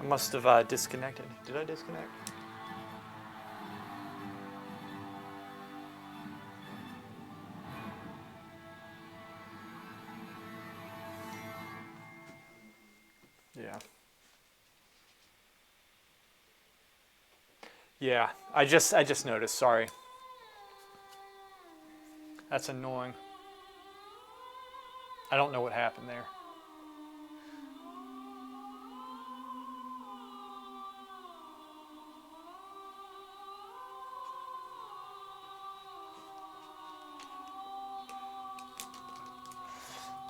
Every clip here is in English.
I must have disconnected. Did I disconnect? Yeah. Yeah, I just noticed, sorry. That's annoying. I don't know what happened there.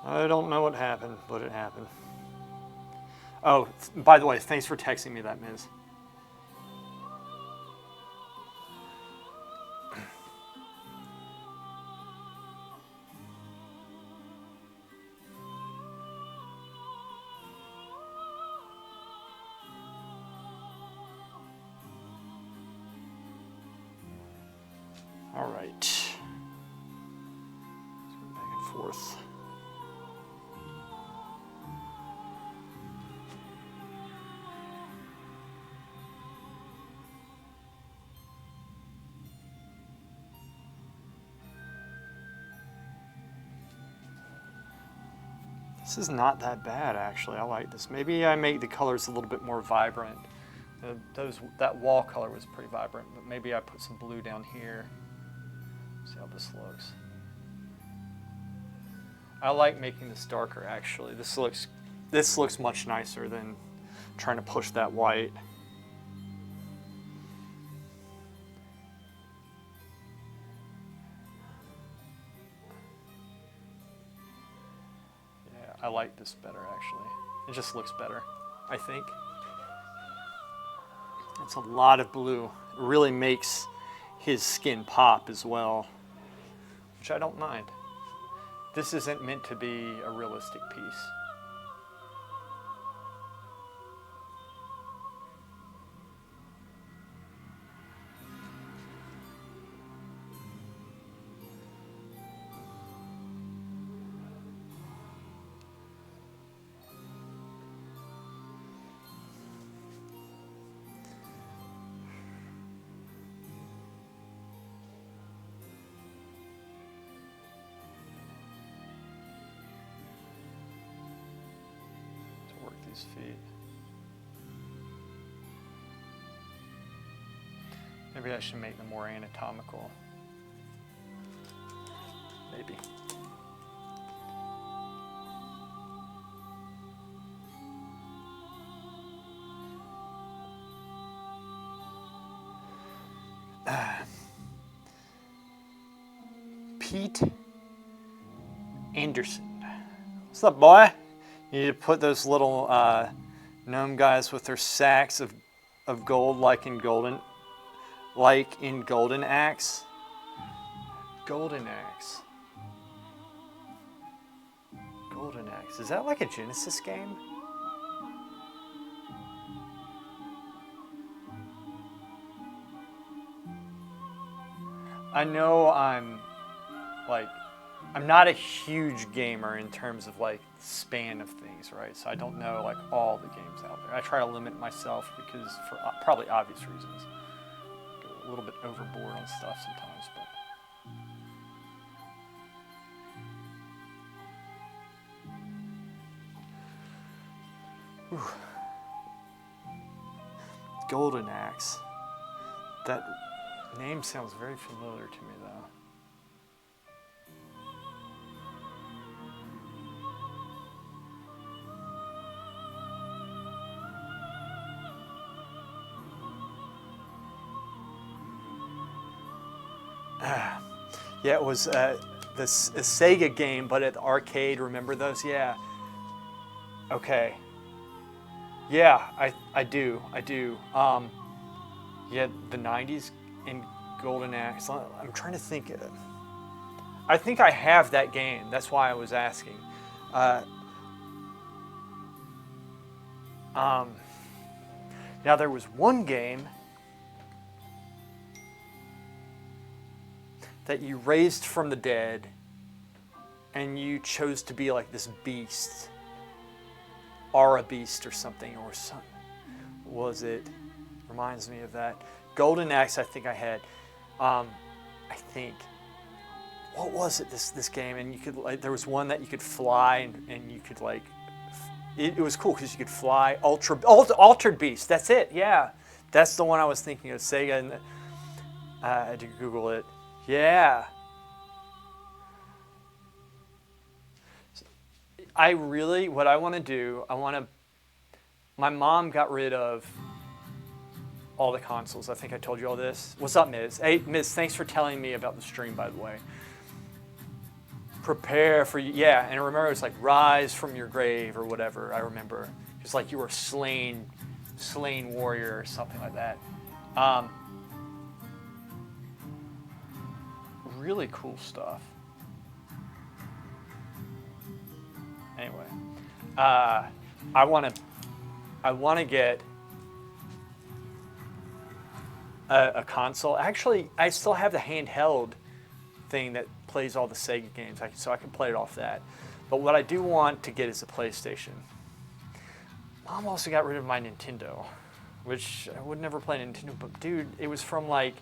I don't know what happened, but it happened. Oh, by the way, thanks for texting me that, Ms. All right. Back and forth. This is not that bad, actually. I like this. Maybe I make the colors a little bit more vibrant. That wall color was pretty vibrant, but maybe I put some blue down here. See how this looks. I like making this darker, actually. This looks much nicer than trying to push that white. Yeah, I like this better, actually. It just looks better, I think. It's a lot of blue. It really makes his skin pop as well, which I don't mind. This isn't meant to be a realistic piece. These feet. Maybe I should make them more anatomical. Maybe. Pete Anderson. What's up, boy? You need to put those little gnome guys with their sacks of gold, like in Golden Axe. Golden Axe. Golden Axe. Is that like a Genesis game? I know I'm not a huge gamer in terms of like span of things, right? So I don't know like all the games out there. I try to limit myself because for probably obvious reasons. Go a little bit overboard on stuff sometimes, but. Ooh. Golden Axe. That name sounds very familiar to me, though. Yeah, it was a Sega game, but at the arcade. Remember those? Yeah. Okay. Yeah, I do. Yeah, the 90s in Golden Axe. I'm trying to think. I think I have that game. That's why I was asking. Now there was one game that you raised from the dead, and you chose to be like this beast, or a beast or something, or something. was it? Reminds me of that. Golden Axe, I think I had. I think. What was it? This game, and you could like there was one that you could fly and you could like. It was cool because you could fly. Altered Beast. That's it. Yeah, that's the one I was thinking of. Sega. And I had to Google it. Yeah. What I want to do, my mom got rid of all the consoles. I think I told you all this. What's up, Miz? Hey, Miz, thanks for telling me about the stream, by the way. Prepare for you. Yeah, and I remember it was like rise from your grave or whatever. I remember. It's like you were slain warrior or something like that. Really cool stuff. Anyway, I want to get a console. Actually, I still have the handheld thing that plays all the Sega games, so I can play it off that. But what I do want to get is a PlayStation. Mom also got rid of my Nintendo, which I would never play Nintendo. But dude, it was from like,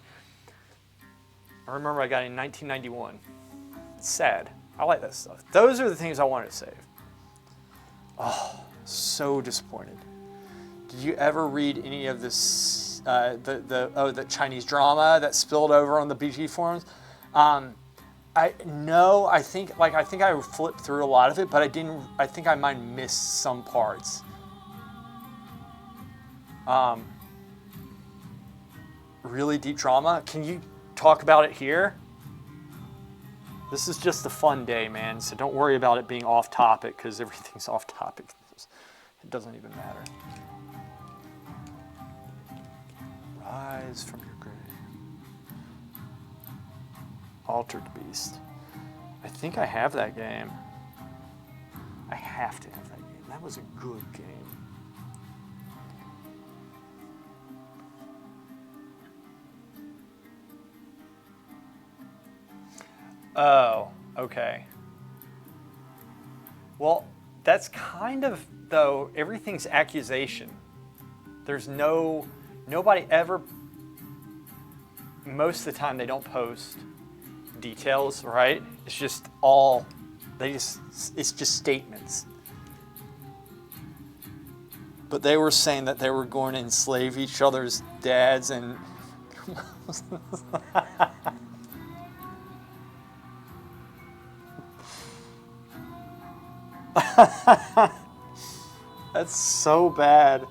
I remember I got it in 1991. It's sad. I like that stuff. Those are the things I wanted to save. Oh, so disappointed. Did you ever read any of this, the Chinese drama that spilled over on the BG forums? I think I flipped through a lot of it, but I think I might miss some parts. Really deep drama. Can you talk about it here? This is just a fun day, man, so don't worry about it being off topic, because everything's off topic. It doesn't even matter. Rise from your grave. Altered Beast. I think I have that game. I have to have that game. That was a good game. Oh, okay. Well, that's kind of, though, everything's accusation. There's nobody ever, most of the time they don't post details, right? It's just it's just statements. But they were saying that they were going to enslave each other's dads and that's so bad.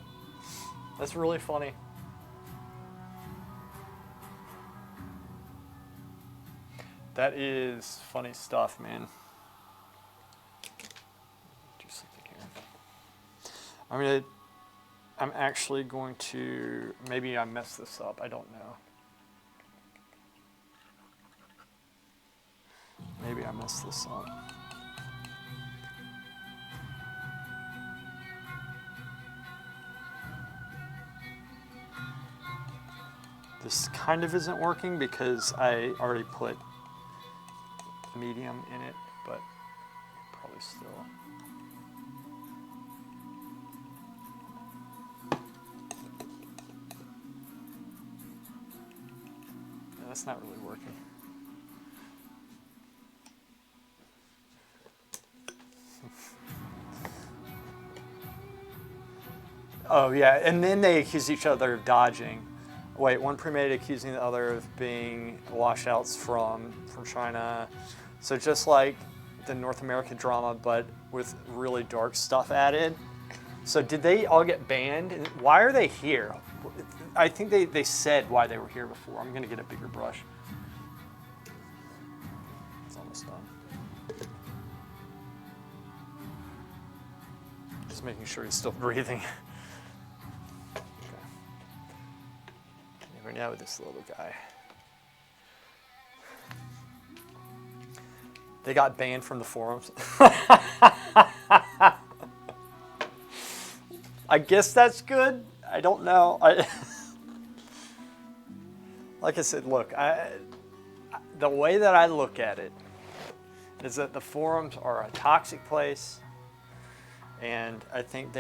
That's really funny. That is funny stuff, man. Do something here. I'm actually going to, maybe I messed this up, I don't know. Maybe I messed this up. This kind of isn't working because I already put medium in it, but probably still. Yeah, that's not really working. Oh yeah, and then they accuse each other of dodging. Wait, one premade accusing the other of being washouts from China. So just like the North American drama, but with really dark stuff added. So did they all get banned? And why are they here? I think they said why they were here before. I'm gonna get a bigger brush. It's almost done. Just making sure he's still breathing. Never know this little guy. They got banned from the forums. I guess that's good. I don't know. Like I said, look, the way that I look at it is that the forums are a toxic place, and I think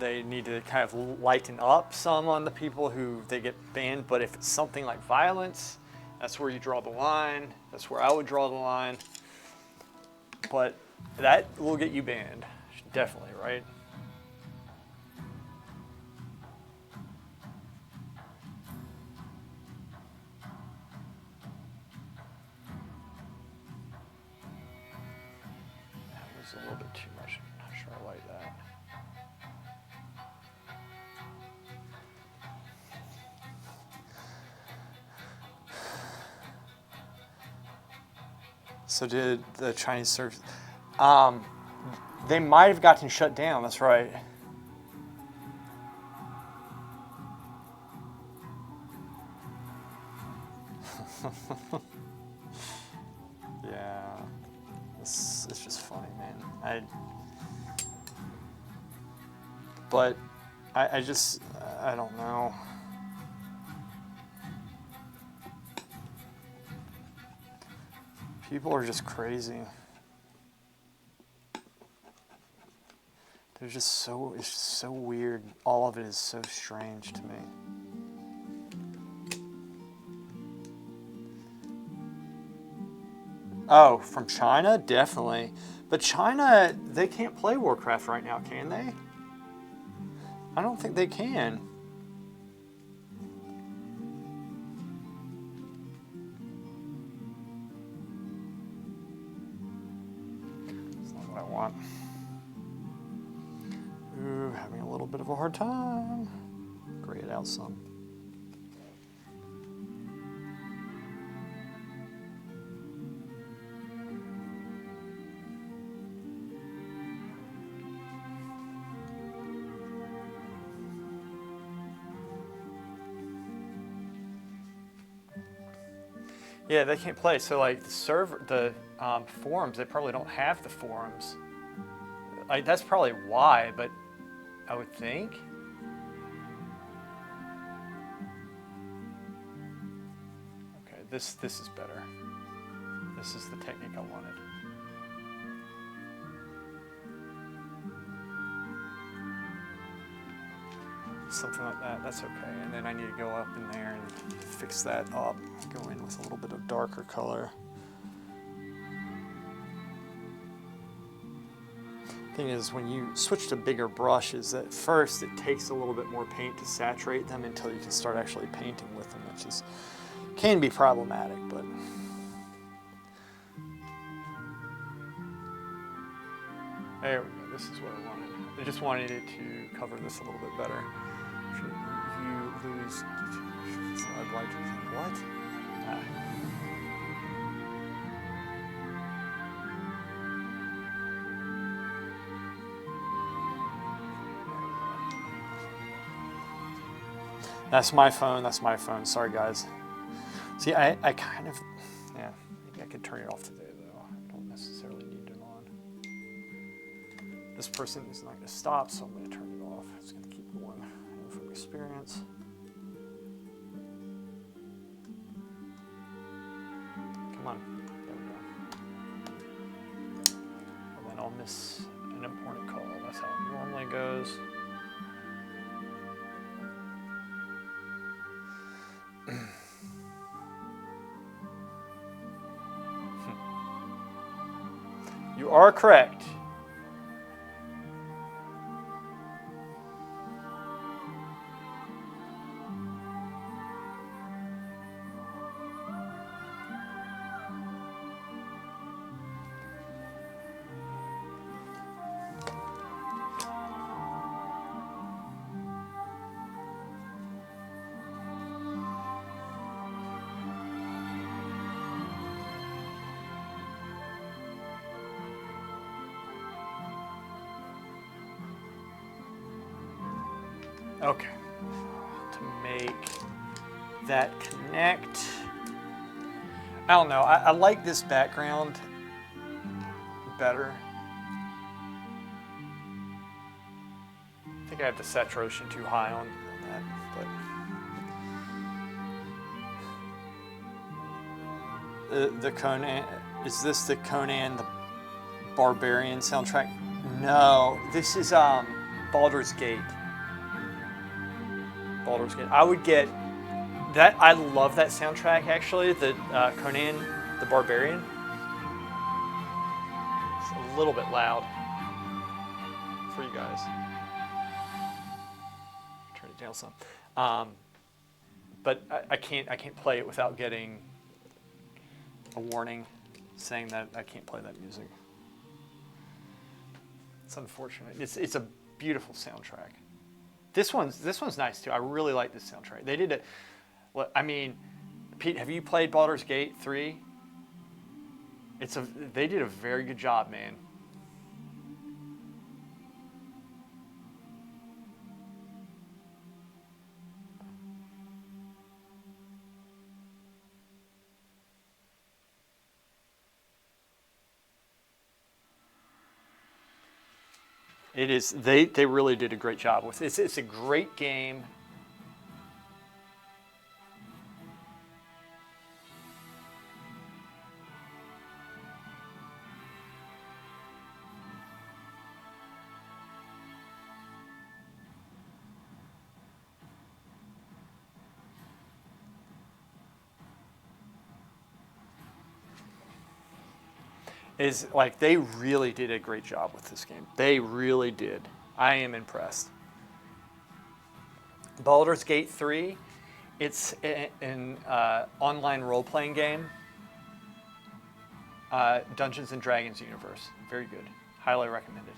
they need to kind of lighten up some on the people who they get banned. But if it's something like violence, that's where you draw the line. That's where I would draw the line. But that will get you banned, definitely, right? That was a little bit too much. I'm not sure I like that. So did the Chinese service? They might have gotten shut down. That's right. Yeah, it's just funny, man. But I just I don't know. People are just crazy. They're just so, it's just so weird. All of it is so strange to me. Oh, from China? Definitely. But China, they can't play Warcraft right now, can they? I don't think they can. That's not what I want. Ooh, having a little bit of a hard time. Gray it out some. Yeah, they can't play. So like the server, the forums, they probably don't have the forums. Like that's probably why, but I would think. Okay, this is better. This is the technique I wanted. Something like that, that's okay. And then I need to go up in there and fix that up. Go in with a little bit of darker color. Thing is, when you switch to bigger brushes, at first it takes a little bit more paint to saturate them until you can start actually painting with them, which is can be problematic, but there we go. This is what I wanted. I just wanted it to cover this a little bit better. You lose. So I'd like to think, what? Ah. That's my phone. That's my phone. Sorry, guys. See, I kind of, yeah, maybe I could turn it off today, though. I don't necessarily need it on. This person is not going to stop, so I'm going to turn it off. It's going to keep going from experience. Come on. There we go. And then I'll miss an important call. That's how it normally goes. You are correct. Okay, to make that connect, I don't know, I like this background better. I think I have the saturation too high on that, but the Conan, is this the Conan the Barbarian soundtrack? No, this is Baldur's Gate. Baldur's Gate. I would get that. I love that soundtrack actually. The Conan the Barbarian. It's a little bit loud for you guys. Turn it down some. But I can't play it without getting a warning saying that I can't play that music. It's unfortunate. It's a beautiful soundtrack. This one's nice too. I really like this soundtrack. They did it. Well, I mean, Pete, have you played Baldur's Gate 3? They did a very good job, man. It is. They really did a great job with it. It's a great game. Is like they really did a great job with this game. They really did. I am impressed. Baldur's Gate 3, it's an online role-playing game. Dungeons and Dragons universe. Very good. Highly recommended.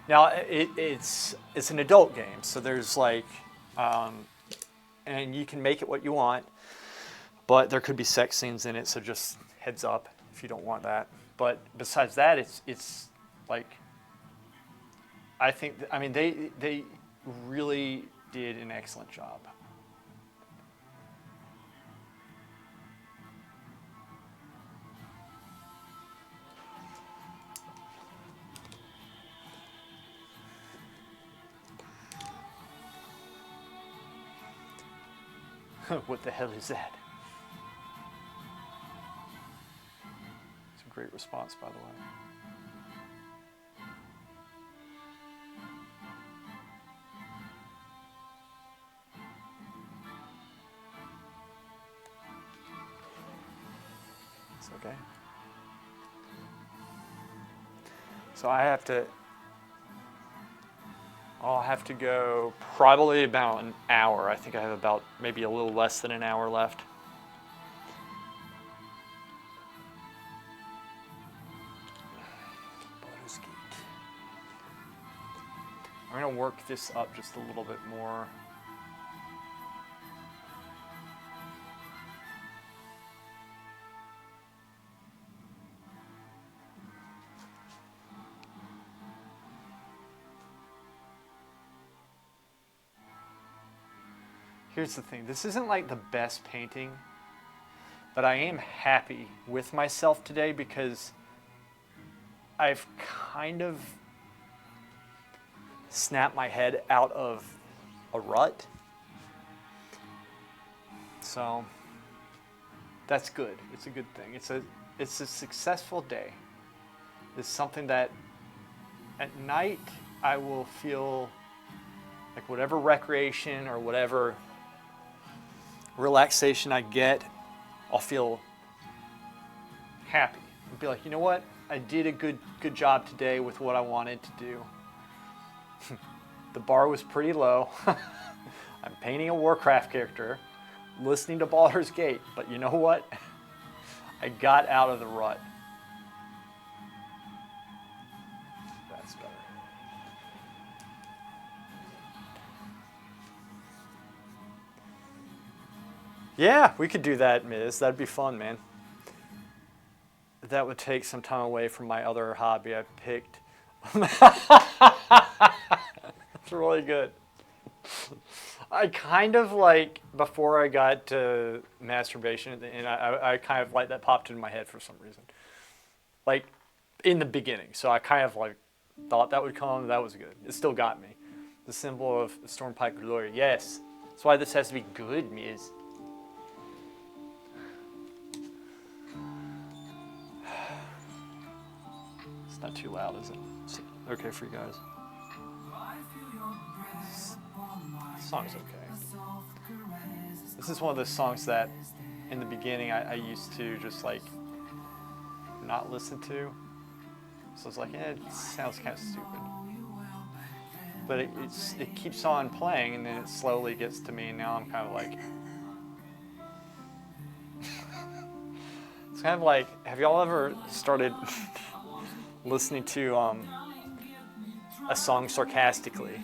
Now it's an adult game, so there's like, and you can make it what you want. But there could be sex scenes in it, so just heads up if you don't want that. But besides that, it's like, I think, I mean, they really did an excellent job. What the hell is that? Great response, by the way. It's okay. So I'll have to go probably about an hour. I think I have about maybe a little less than an hour left. I'm going to work this up just a little bit more. Here's the thing. This isn't like the best painting, but I am happy with myself today because I've kind of snap my head out of a rut. So that's good. It's a good thing. It's a successful day. It's something that at night I will feel like whatever recreation or whatever relaxation I get, I'll feel happy. I'll be like, you know what? I did a good job today with what I wanted to do. The bar was pretty low. I'm painting a Warcraft character, listening to Baldur's Gate, but you know what? I got out of the rut. That's better. Yeah, we could do that, Miz. That'd be fun, man. That would take some time away from my other hobby I picked. It's really good. I kind of like, before I got to masturbation, and I kind of like that popped into my head for some reason. Like, in the beginning. So I kind of like thought that would come, that was good. It still got me. The symbol of Stormpike Glory, yes. That's why this has to be good, Miz. Not too loud, is it? It's okay for you guys? This song's okay. This is one of those songs that in the beginning I used to just like not listen to. So it's like, it sounds kind of stupid. But it keeps on playing, and then it slowly gets to me, and now I'm kind of like... It's kind of like, have y'all ever started listening to a song sarcastically?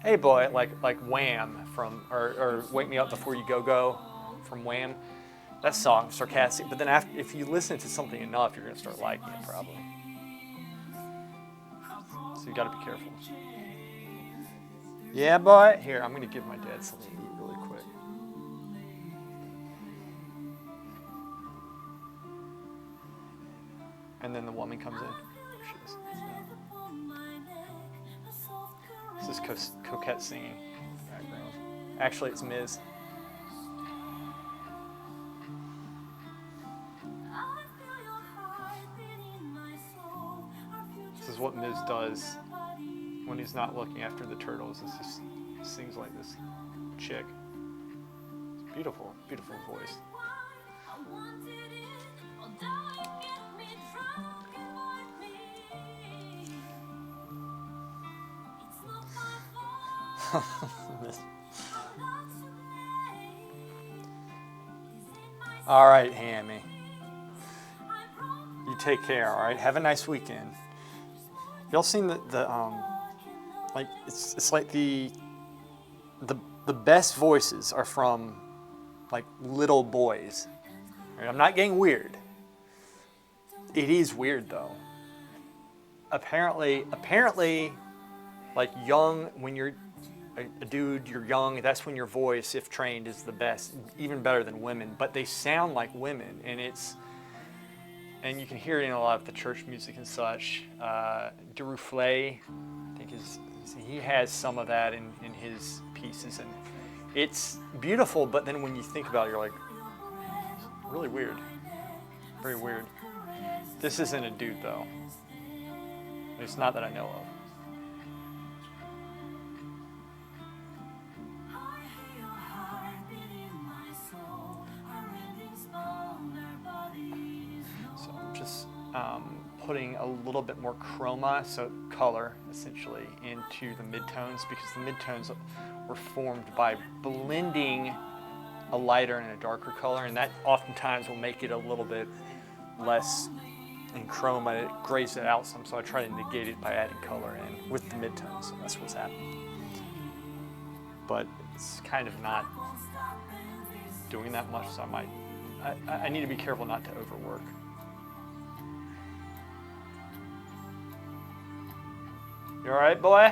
Hey boy, like Wham from, or Wake Me Up Before You Go Go from Wham. That song, sarcastic, but then if you listen to something enough, you're going to start liking it probably. So you got to be careful. Yeah, boy. Here, I'm going to give my dad something to eat really quick. And then the woman comes in. This is Coquette singing in the background. Actually, it's Ms. This is what Ms. does when he's not looking after the turtles. It's just sings like this chick. It's beautiful, beautiful voice. All right, Hammy. You take care, all right? Have a nice weekend. Y'all seen the like it's like the best voices are from like little boys. Right? I'm not getting weird. It is weird though. Apparently, like young, when you're a dude, you're young, that's when your voice, if trained, is the best, even better than women. But they sound like women, and you can hear it in a lot of the church music and such. Duruflé, I think he has some of that in his pieces, and it's beautiful. But then when you think about it, you're like, really weird, very weird. This isn't a dude though. It's not that I know of. So I'm just putting a little bit more chroma, so color essentially, into the midtones, because the midtones were formed by blending a lighter and a darker color, and that oftentimes will make it a little bit less in chroma. It grays it out some, so I try to negate it by adding color in with the midtones, so that's what's happening. But it's kind of not doing that much, so I need to be careful not to overwork. You all right, boy?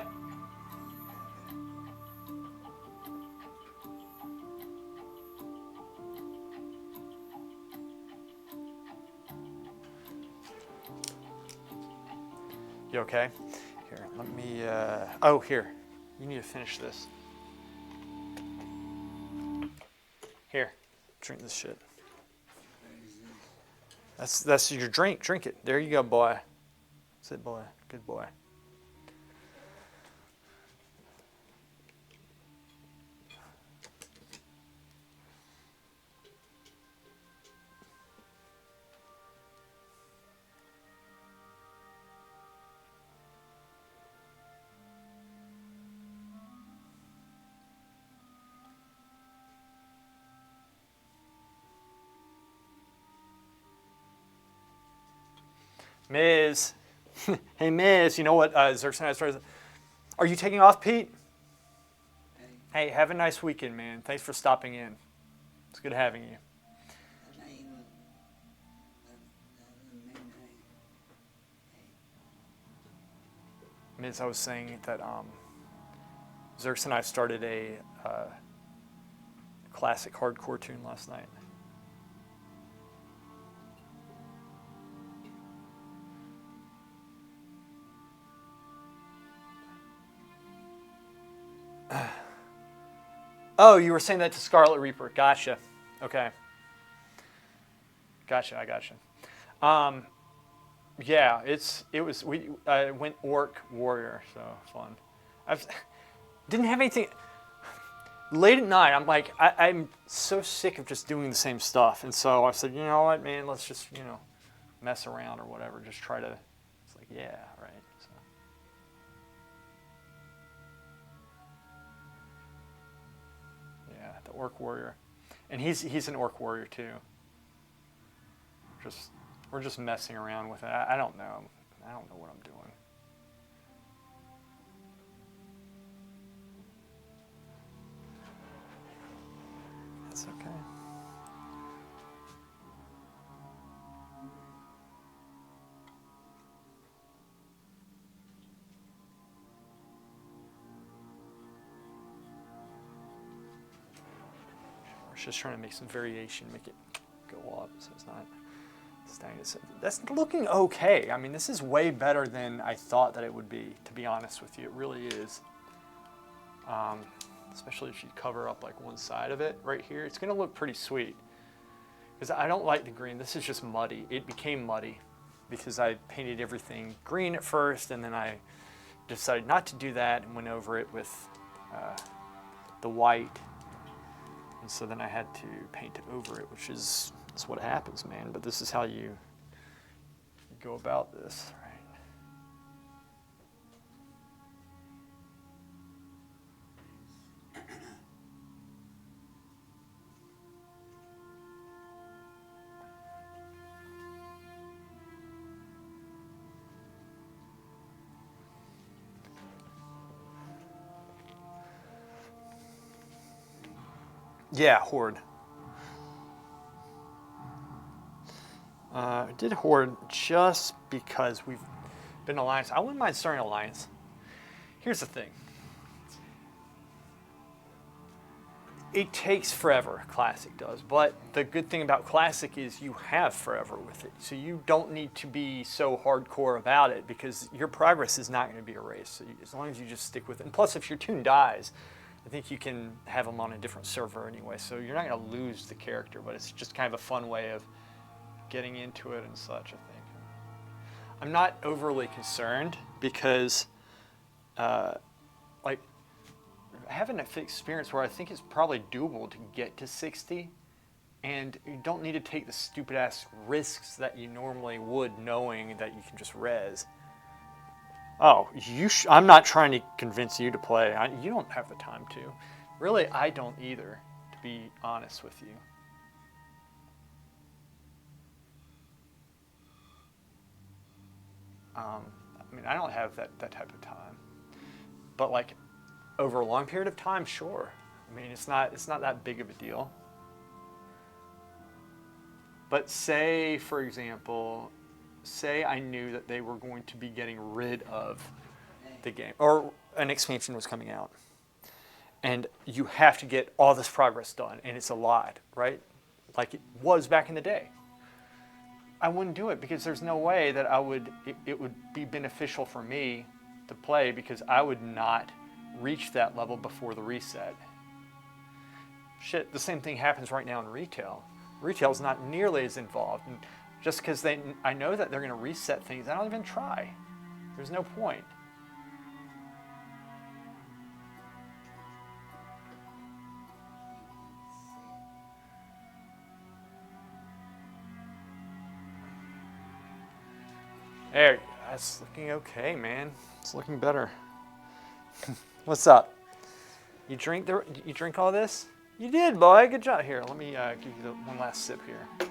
You okay? Here, let me, oh, here. You need to finish this. Here, drink this shit. That's your drink. Drink it. There you go, boy. That's it, boy. Good boy. Miz. Hey, Miz, you know what Xerx and I started? Are you taking off, Pete? Hey, have a nice weekend, man. Thanks for stopping in. It's good having you. Miz, I was saying that Xerx and I started a classic hardcore tune last night. Oh, you were saying that to Scarlet Reaper. Gotcha. Okay. Gotcha, I gotcha. Yeah, I went orc warrior, so fun. I didn't have anything. Late at night, I'm like, I'm so sick of just doing the same stuff, and so I said, you know what, man, let's just mess around or whatever, just try to. It's like, yeah, right. So. Yeah, the orc warrior, and he's an orc warrior too. We're just messing around with it. I don't know. I don't know what I'm doing. That's okay. We're just trying to make some variation, make it go up so it's not stagnant. That's looking okay. I mean, this is way better than I thought that it would be, to be honest with you. It really is. Especially if you cover up like one side of it right here. It's going to look pretty sweet. Because I don't like the green. This is just muddy. It became muddy because I painted everything green at first, and then I decided not to do that and went over it with the white. And so then I had to paint over it, which is what happens, man. But this is how you go about this, right? Yeah, Horde. I did Horde just because we've been Alliance. I wouldn't mind starting Alliance. Here's the thing. It takes forever, Classic does, but the good thing about Classic is you have forever with it. So you don't need to be so hardcore about it because your progress is not going to be erased. So as long as you just stick with it. And plus, if your tune dies, I think you can have them on a different server anyway. So you're not going to lose the character, but it's just kind of a fun way of getting into it and such, I think. I'm not overly concerned because, like, having an experience where I think it's probably doable to get to 60, and you don't need to take the stupid ass risks that you normally would, knowing that you can just res. Oh, I'm not trying to convince you to play. You don't have the time to. Really, I don't either, to be honest with you. I mean, I don't have that type of time. But like, over a long period of time, sure. I mean, it's not that big of a deal. But say, for example, say I knew that they were going to be getting rid of the game, or an expansion was coming out, and you have to get all this progress done, and it's a lot, right? Like it was back in the day. I wouldn't do it because there's no way that it would be beneficial for me to play because I would not reach that level before the reset. Shit, the same thing happens right now in retail. Retail's not nearly as involved. And just because I know that they're going to reset things, I don't even try. There's no point. There, that's looking okay, man. It's looking better. What's up? You drink all this? You did, boy. Good job. Here, let me give you one last sip here. Let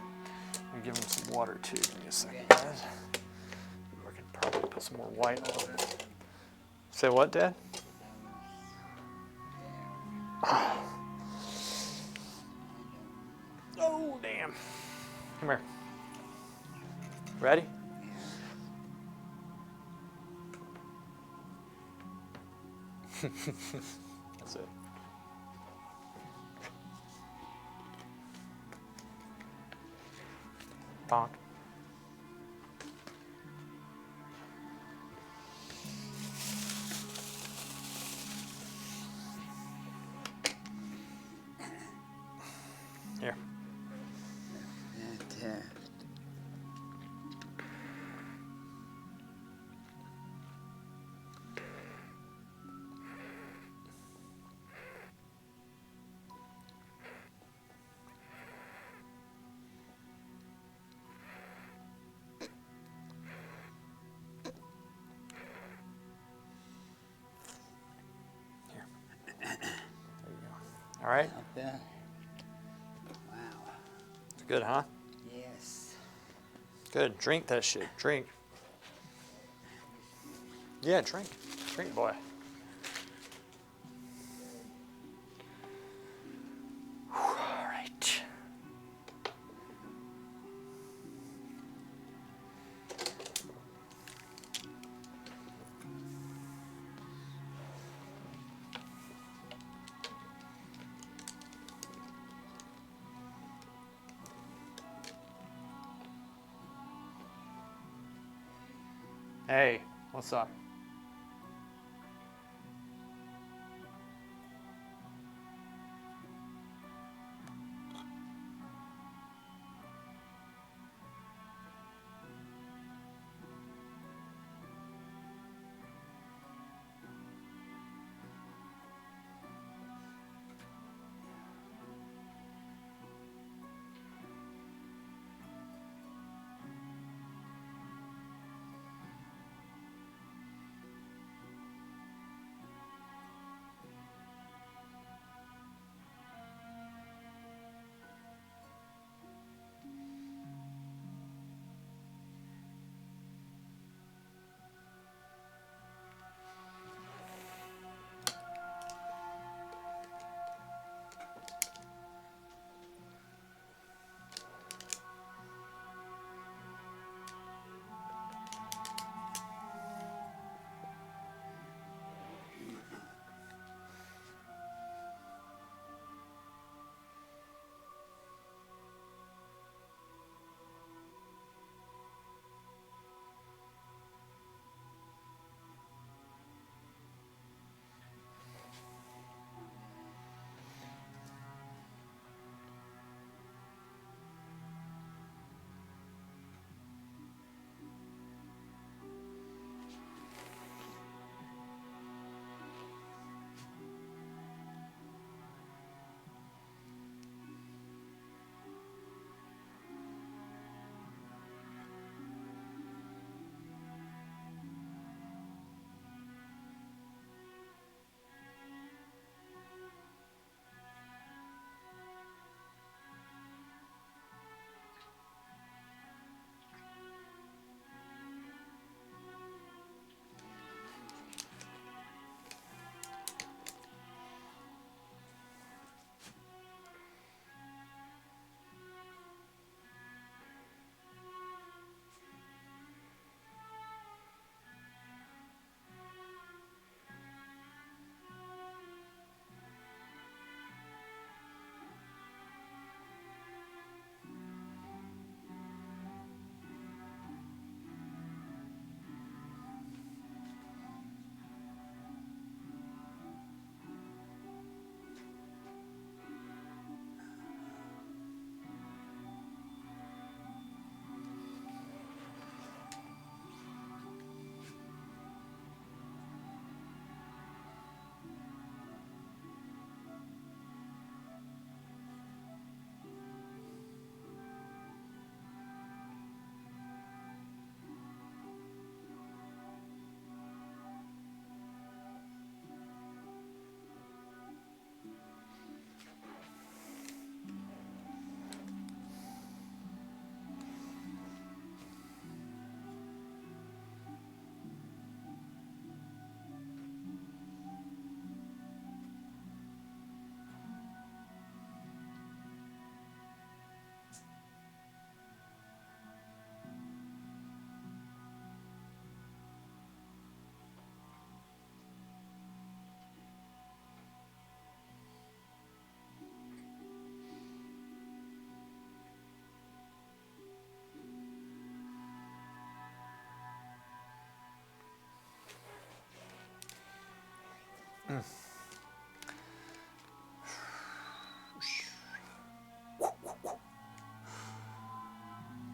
me give him some water too. Give me a second, guys. I could probably put some more white on it. Say what, Dad? Oh, damn. Come here. Ready? That's it. Bonk. Here. right? Not bad. Wow. It's good, huh? Yes. Good. Drink that shit. Drink. Yeah, drink. Drink, boy. All right. Hey, what's up?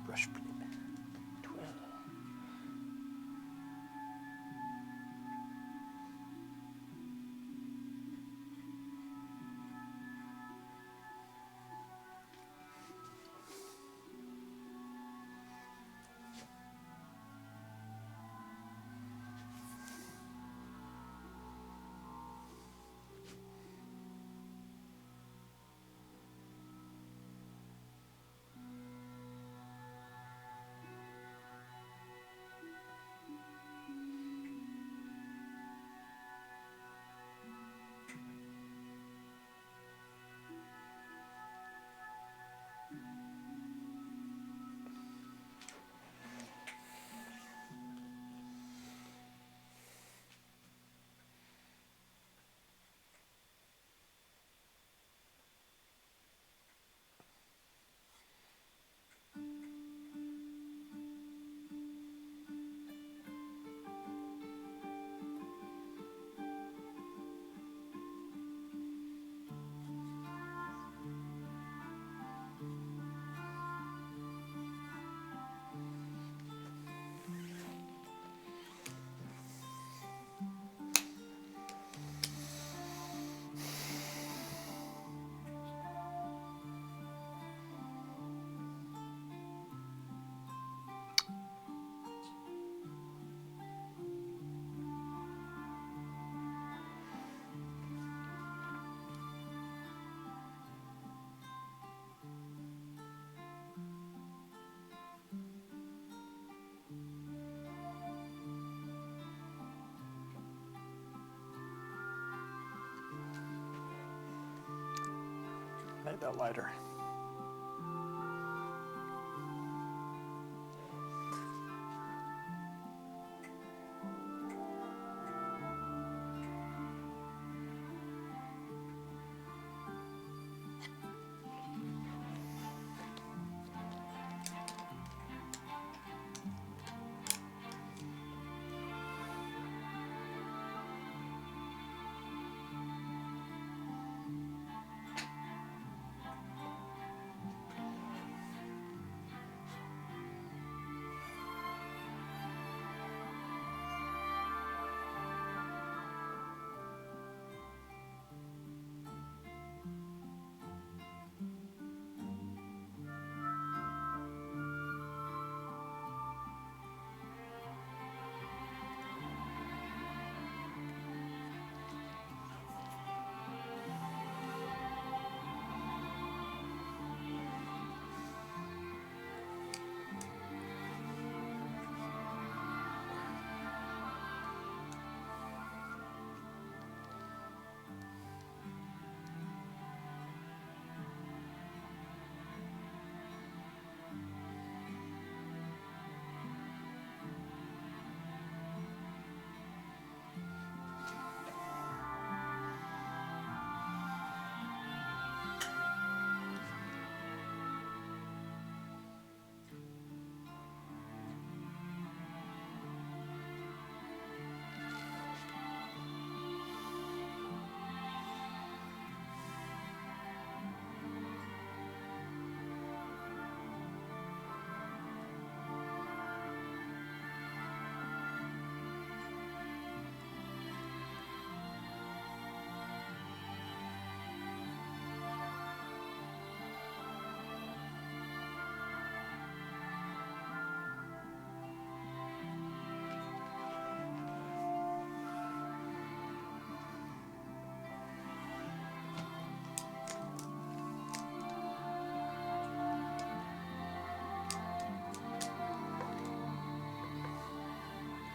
Brush. grab that lighter.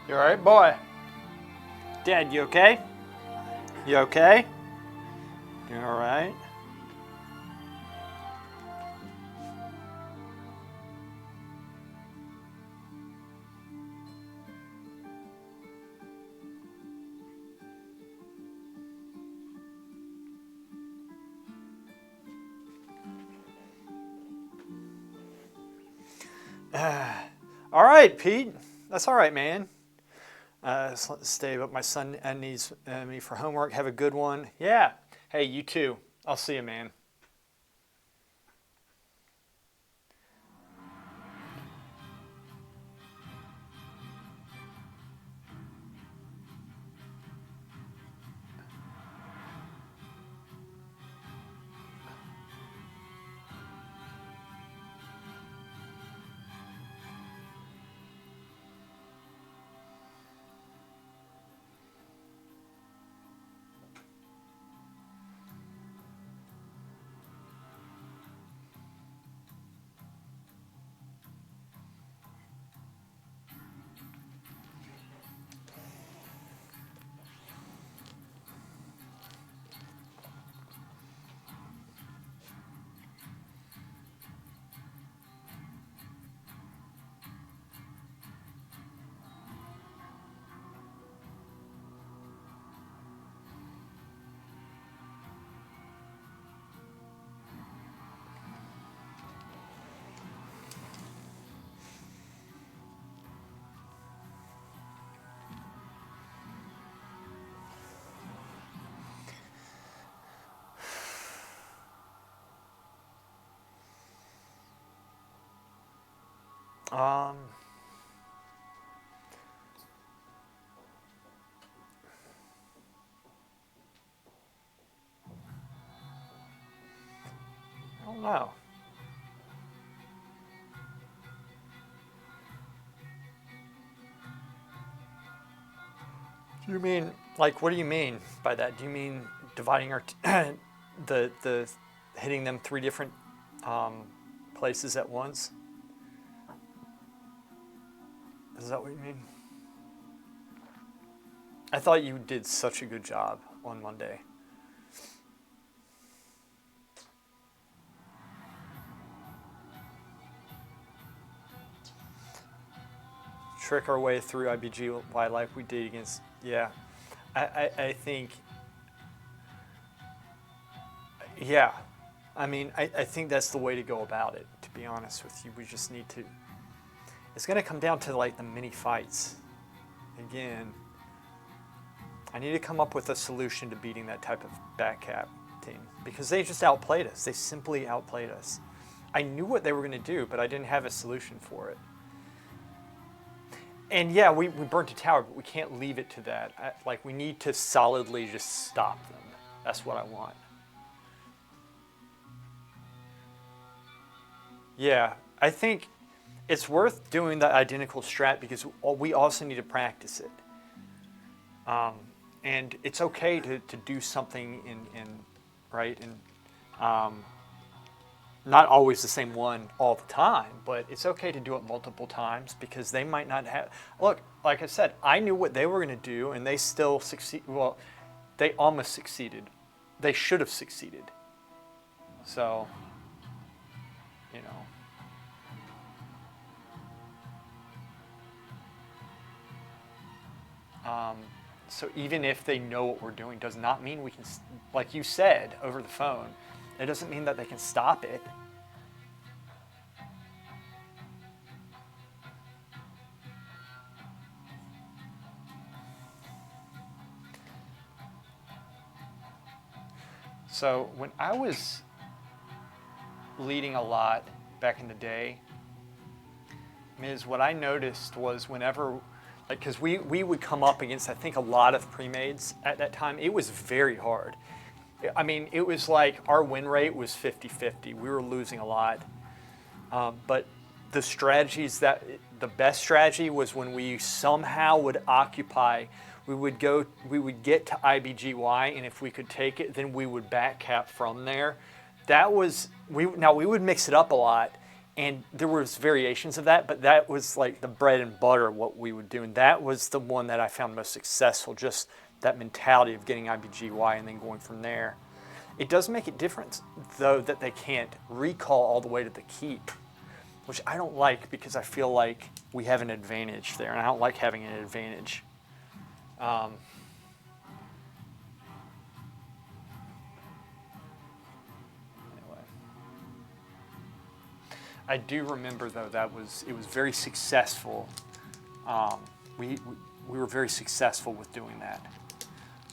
You all right, boy? Dad, you okay? You okay? You all right? All right, Pete. That's all right, man. So let's stay, but my son needs me for homework. Have a good one. Yeah. Hey, you too. I'll see you, man. Um, I don't know. Do you mean, like, what do you mean by that? Do you mean dividing our the hitting them 3 different places at once? Is that what you mean? I thought you did such a good job on Monday. trick our way through IBGY like we did against, yeah. I think, yeah. I mean, I think that's the way to go about it, to be honest with you. We just need to, it's going to come down to like the mini fights. Again, I need to come up with a solution to beating that type of backcap team because they just outplayed us. They simply outplayed us. I knew what they were going to do, but I didn't have a solution for it. And yeah, we burnt a tower, but we can't leave it to that. Like, we need to solidly just stop them. That's what I want. Yeah, I think it's worth doing the identical strat because we also need to practice it. And it's okay to do something in right? And not always the same one all the time, but it's okay to do it multiple times because they might not have. Look, like I said, I knew what they were going to do, and they still succeed. Well, they almost succeeded. They should have succeeded. So, you know. So even if they know what we're doing, does not mean we can, like you said over the phone, it doesn't mean that they can stop it. So when I was leading a lot back in the day, Ms., what I noticed was whenever, like, because we would come up against, I think, a lot of pre-mades at that time. It was very hard. I mean, it was like our win rate was 50-50. We were losing a lot. But the strategies the best strategy was when we somehow would occupy, we would get to IBGY, and if we could take it, then we would backcap from there. That was, now we would mix it up a lot, and there was variations of that, but that was like the bread and butter of what we would do, and that was the one that I found most successful, just that mentality of getting IBGY and then going from there. It does make a difference, though, that they can't recall all the way to the keep, which I don't like because I feel like we have an advantage there, and I don't like having an advantage. I do remember, though, it was very successful. We were very successful with doing that.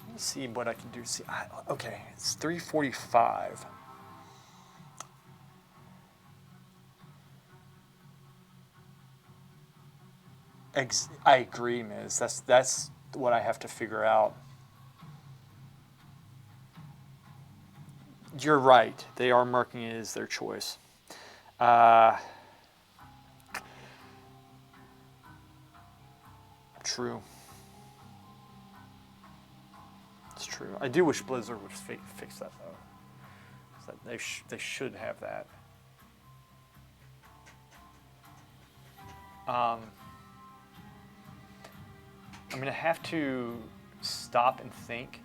Let me see what I can do. See, okay, it's 3:45. I agree, Ms. That's what I have to figure out. You're right. They are marking it as their choice. True. It's true. I do wish Blizzard would fix that, though. They should have that. I'm going to have to stop and think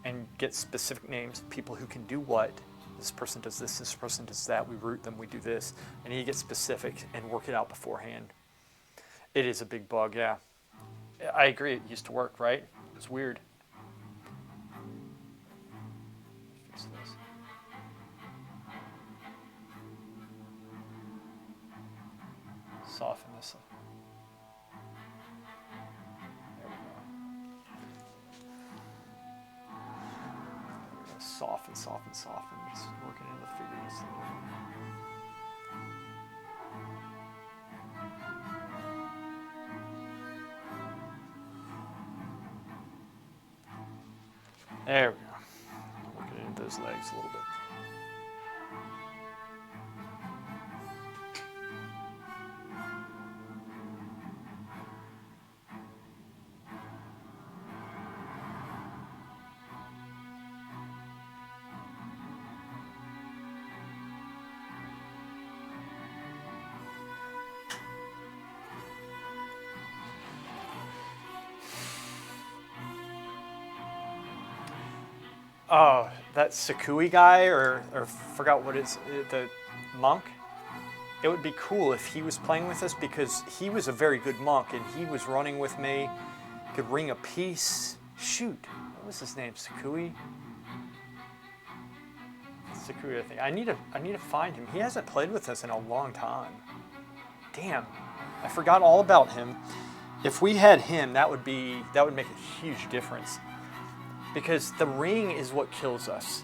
and get specific names of people who can do what. This person does this person does that. We route them, we do this. I need to get specific and work it out beforehand. It is a big bug, yeah. I agree, it used to work, right? It's weird. Fix this. Soften this up. There we go. Soften. Just working in the figures. There we go. Working into those legs a little bit. Oh, that Sakui guy, or forgot what it's, the monk? it would be cool if he was playing with us because he was a very good monk and he was running with me. Could ring a piece. Shoot, what was his name? Sakui? Sakui, I think. I need to find him. He hasn't played with us in a long time. Damn, I forgot all about him. If we had him, that would make a huge difference. Because the ring is what kills us.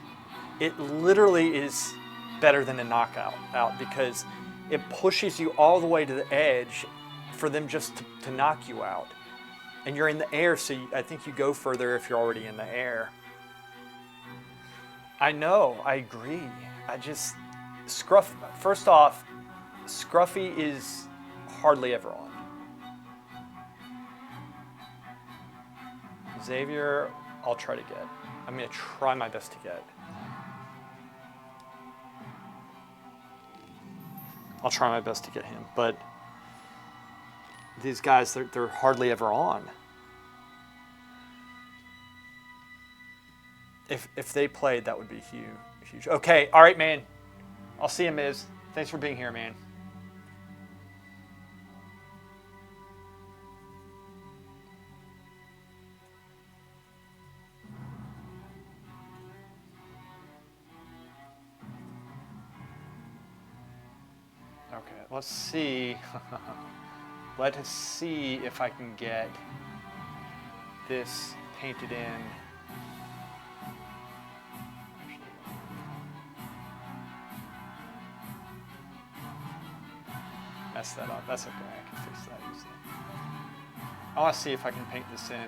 It literally is better than a knockout because it pushes you all the way to the edge for them just to knock you out. And you're in the air, so I think you go further if you're already in the air. I know, I agree. First off, Scruffy is hardly ever on. Xavier, I'll try to get. I'm going to try my best to get. I'll try my best to get him, but these guys, they're hardly ever on. If they played, that would be huge. Okay, all right, man. I'll see you, Miz. Thanks for being here, man. Okay, let's see. Let us see if I can get this painted in. Mess that up. That's okay. I can fix that easily. I want to see if I can paint this in.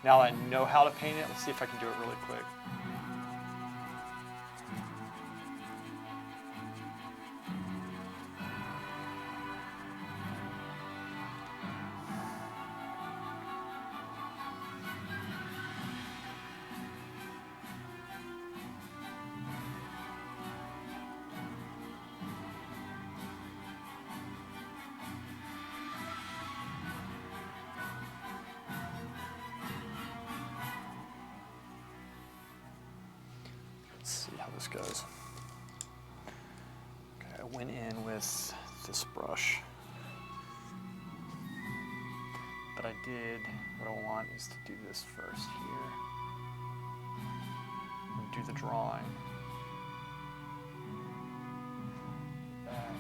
Now that I know how to paint it, let's see if I can do it really quick. Let's see how this goes. Okay, I went in with this brush. But what I want is to do this first here. And do the drawing. Back.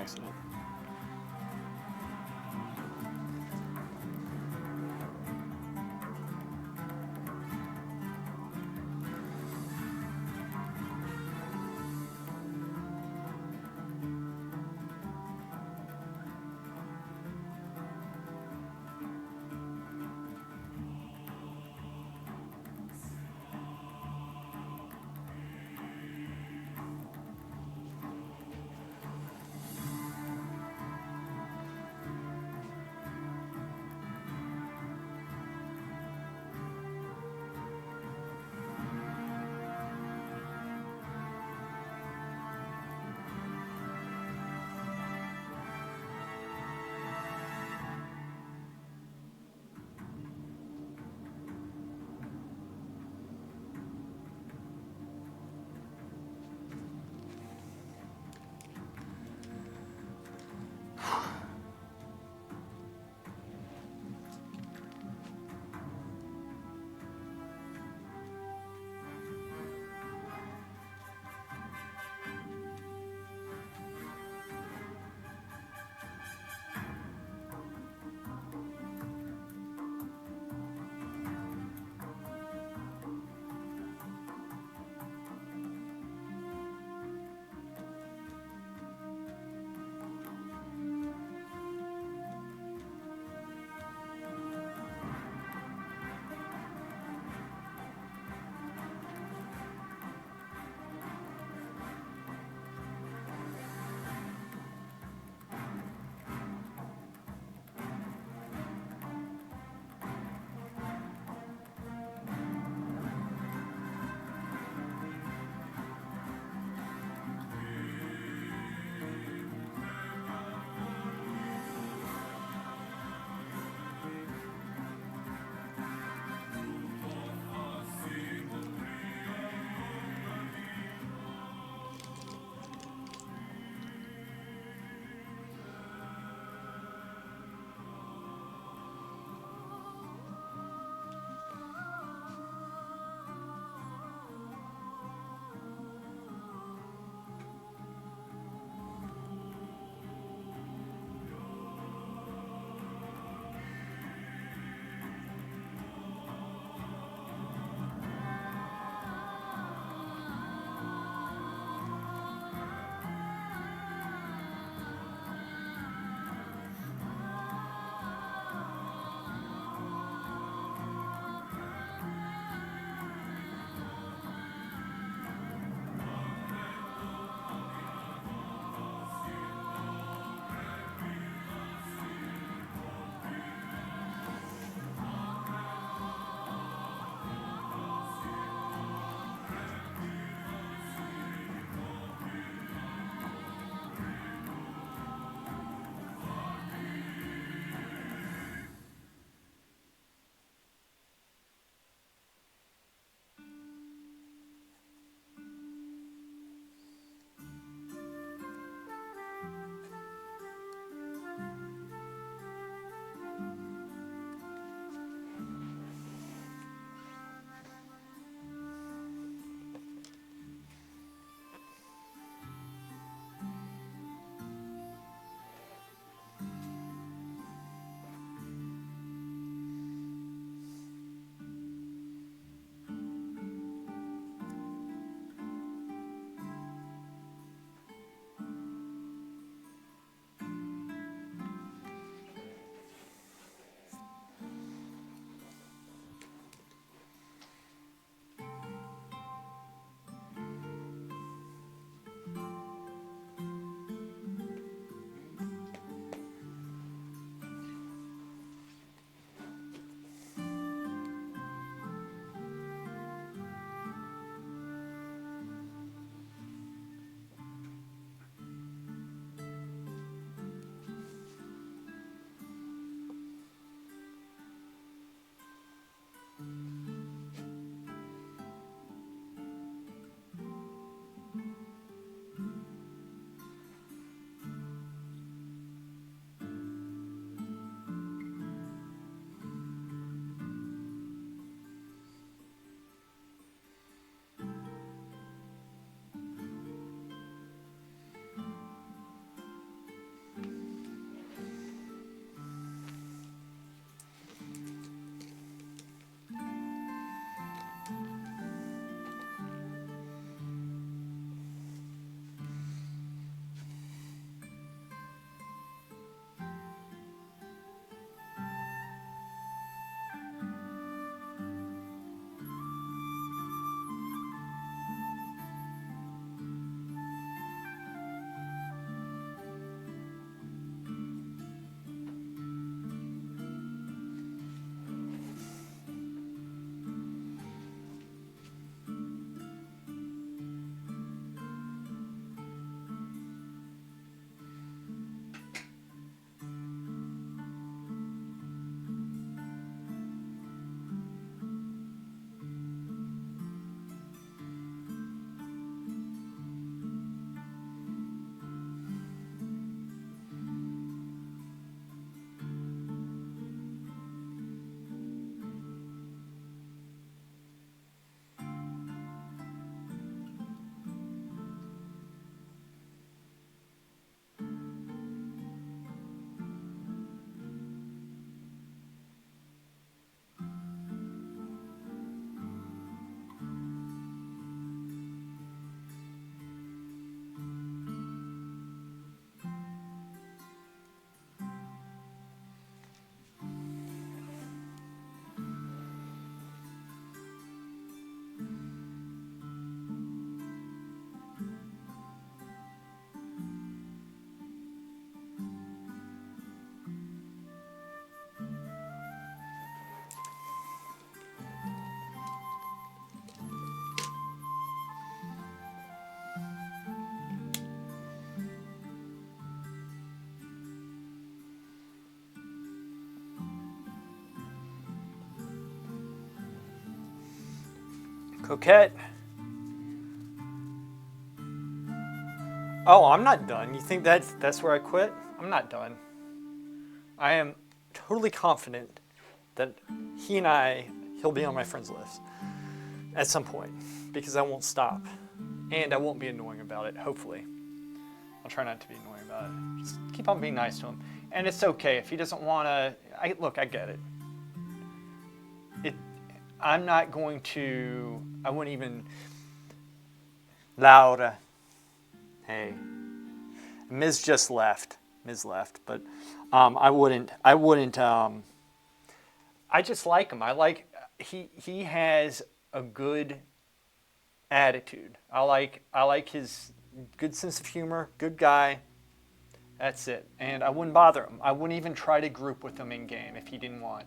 accident. Coquette. Oh, I'm not done. You think that's where I quit? I'm not done. I am totally confident that he'll be on my friends list at some point because I won't stop. And I won't be annoying about it, hopefully. I'll try not to be annoying about it. Just keep on being nice to him. And it's okay if he doesn't want to. Look, I get it. I'm not going to. I wouldn't even. Laura. Hey. Ms. just left. Ms. left, but I wouldn't. I just like him. He has a good attitude. I like his good sense of humor. Good guy. That's it. And I wouldn't bother him. I wouldn't even try to group with him in game if he didn't want.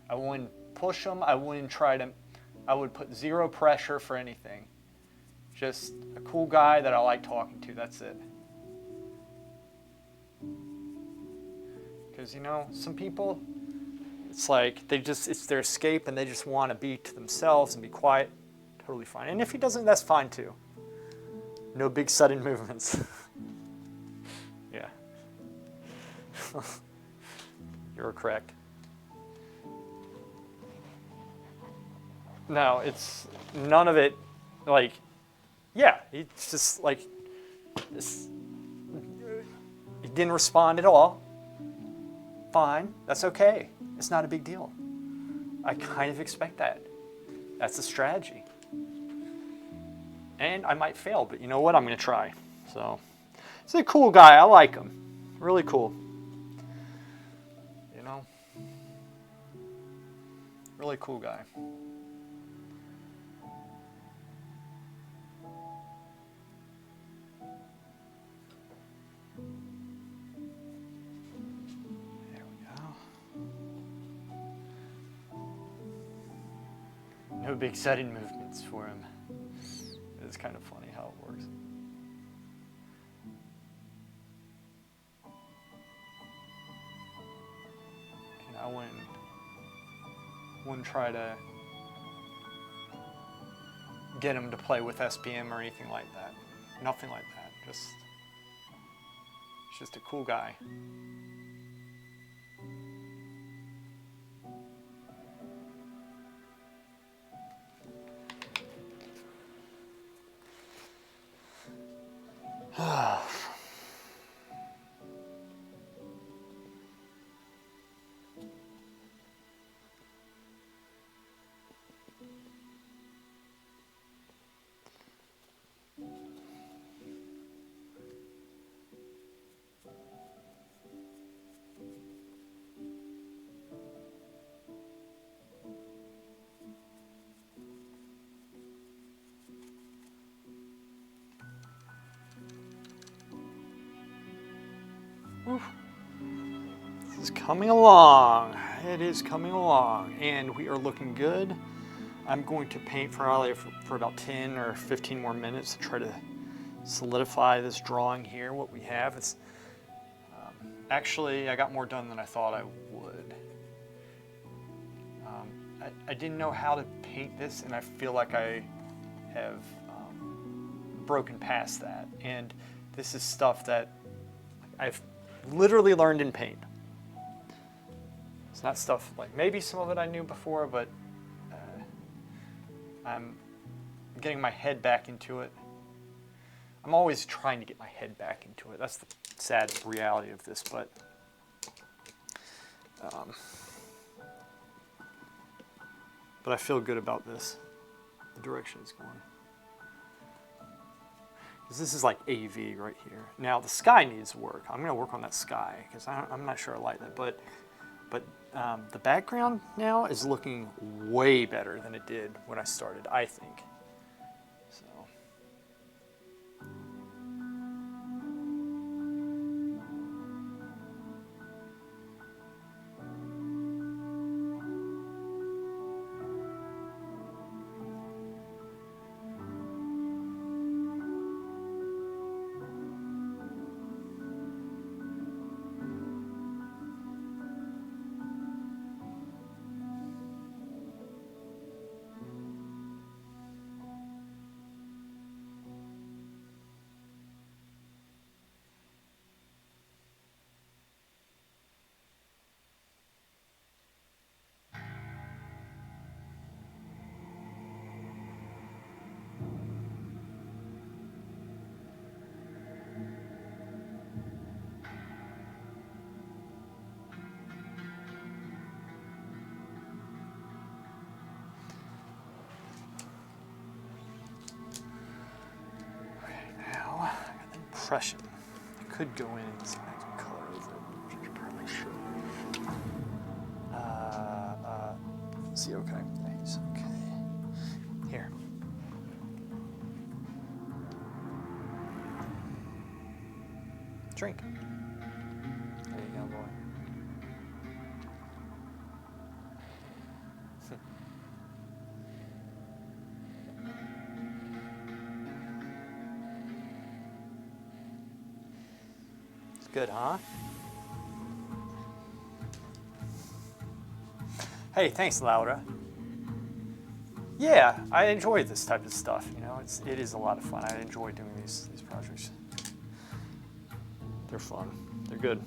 I wouldn't push him. I wouldn't try to. I would put zero pressure for anything. Just a cool guy that I like talking to. That's it. Because, some people, it's like it's their escape and they just want to be to themselves and be quiet. Totally fine. And if he doesn't, that's fine too. No big sudden movements. Yeah. You're correct. No, it's none of it, it's just he didn't respond at all. Fine, that's okay. It's not a big deal. I kind of expect that. That's the strategy. And I might fail, but you know what? I'm going to try. So, he's a cool guy. I like him. Really cool. Really cool guy. No big sudden movements for him. It's kind of funny how it works. And I wouldn't try to get him to play with SPM or anything like that. Nothing like that. He's just a cool guy. This is coming along. It is coming along, and we are looking good. I'm going to paint for about 10 or 15 more minutes to try to solidify this drawing here. What we have is actually I got more done than I thought I would. I didn't know how to paint this, and I feel like I have broken past that. And this is stuff that I've literally learned in paint. It's not stuff maybe some of it I knew before, but I'm getting my head back into it. I'm always trying to get my head back into it. That's the sad reality of this, but I feel good about this, the direction it's going. Because this is like AV right here. Now the sky needs work. I'm going to work on that sky because I'm not sure I like that, but the background now is looking way better than it did when I started, I think. So. impression. I could go in and select color over it, which I probably should. Is he okay? Yeah, he's okay. Here. Drink. There you go, boy. It's good, huh? Hey, thanks, Laura. Yeah, I enjoy this type of stuff. You know, it is a lot of fun. I enjoy doing these projects. They're fun. They're good.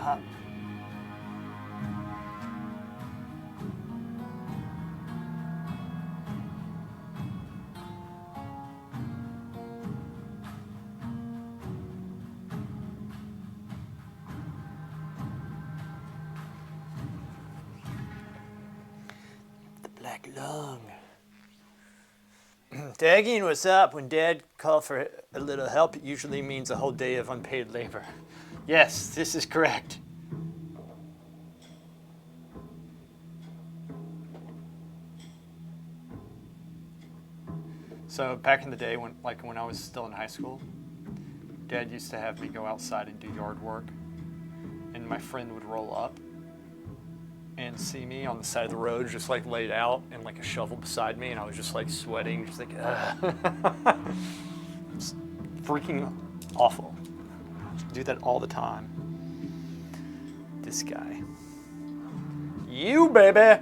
Stop. The black lung. Dagging, what's up? When Dad called for a little help, it usually means a whole day of unpaid labor. Yes, this is correct. So back in the day, when I was still in high school, Dad used to have me go outside and do yard work, and my friend would roll up and see me on the side of the road, just like laid out and like a shovel beside me, and I was just like sweating, just like, it's freaking awful. Do that all the time. This guy. You, baby!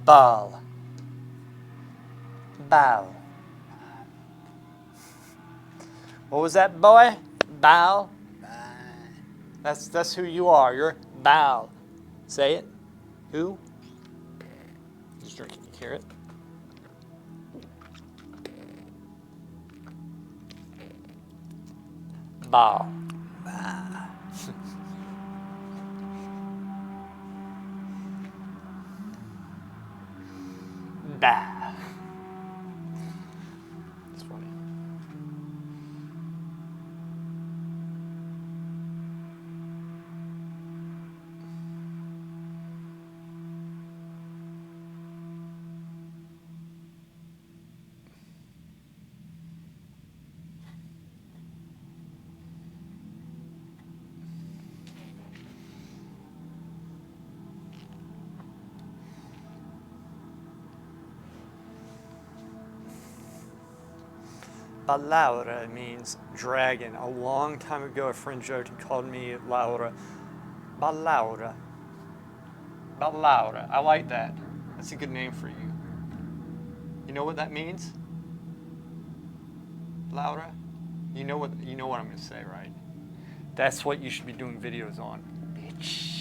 Ball. Bow. What was that, boy? Bow? That's who you are. You're bow. Say it. Who? He's drinking. You hear it? Bow. Bah. It's funny. Balaura means dragon. A long time ago, a friend joked and called me Laura. Balaura. Balaura. I like that. That's a good name for you. You know what that means? Laura? You know what I'm gonna say, right? That's what you should be doing videos on, bitch.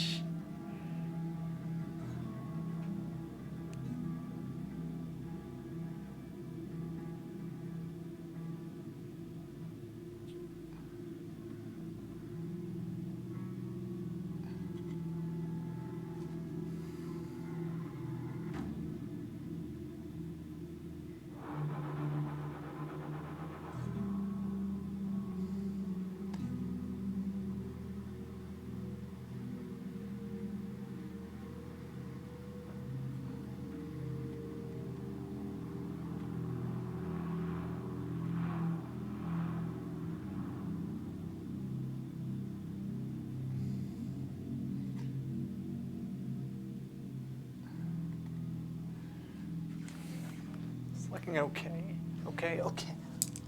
Looking okay. Okay.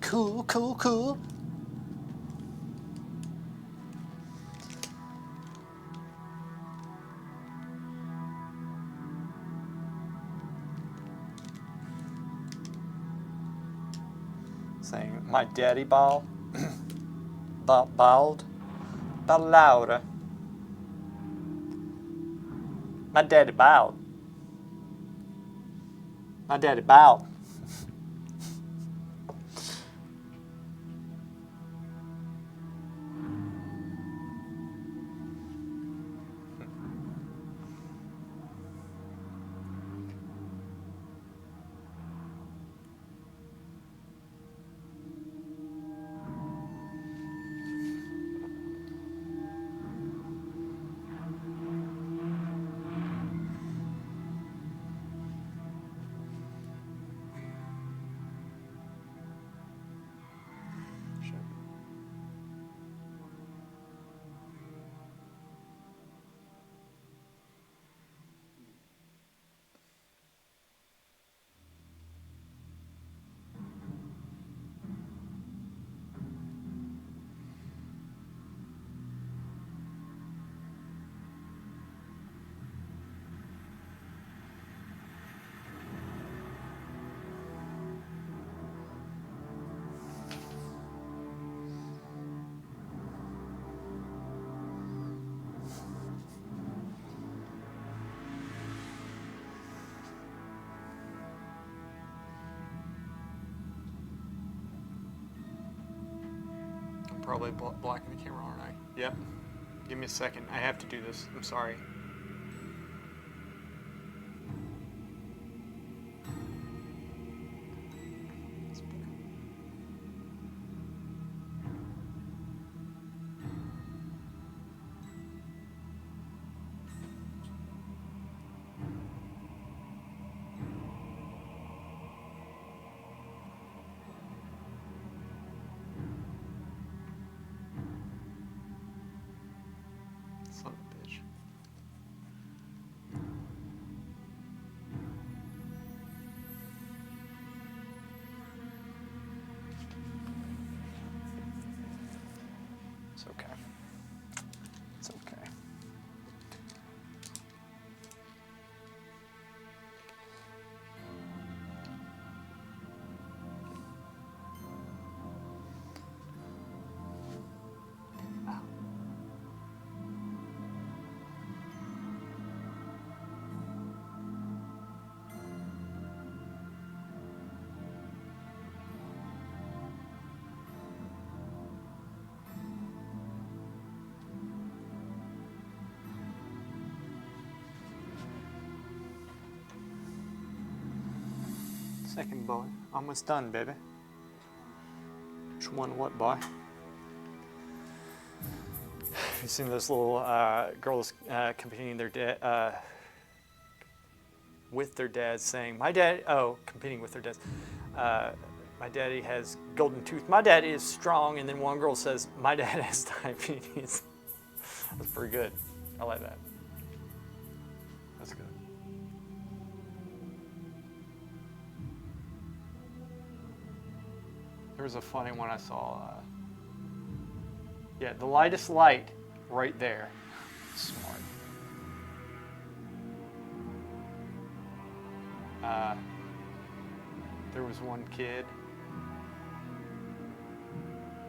Cool. Saying my daddy bald. Bald. Balaura. My daddy bald. My daddy bald. probably blocking the camera, aren't I? Yep. Give me a second. I have to do this. I'm sorry. Son of a bitch. It's okay. It's okay. Second boy. Almost done, baby. Which one what, boy? You seen those little girls competing their dad with their dads, saying, "My dad." Oh, competing with their dads. My daddy has golden tooth. My dad is strong. And then one girl says, "My dad has diabetes." That's pretty good. I like that. That's good. There was a funny one I saw. Yeah, the lightest light right there. Smart. There was one kid.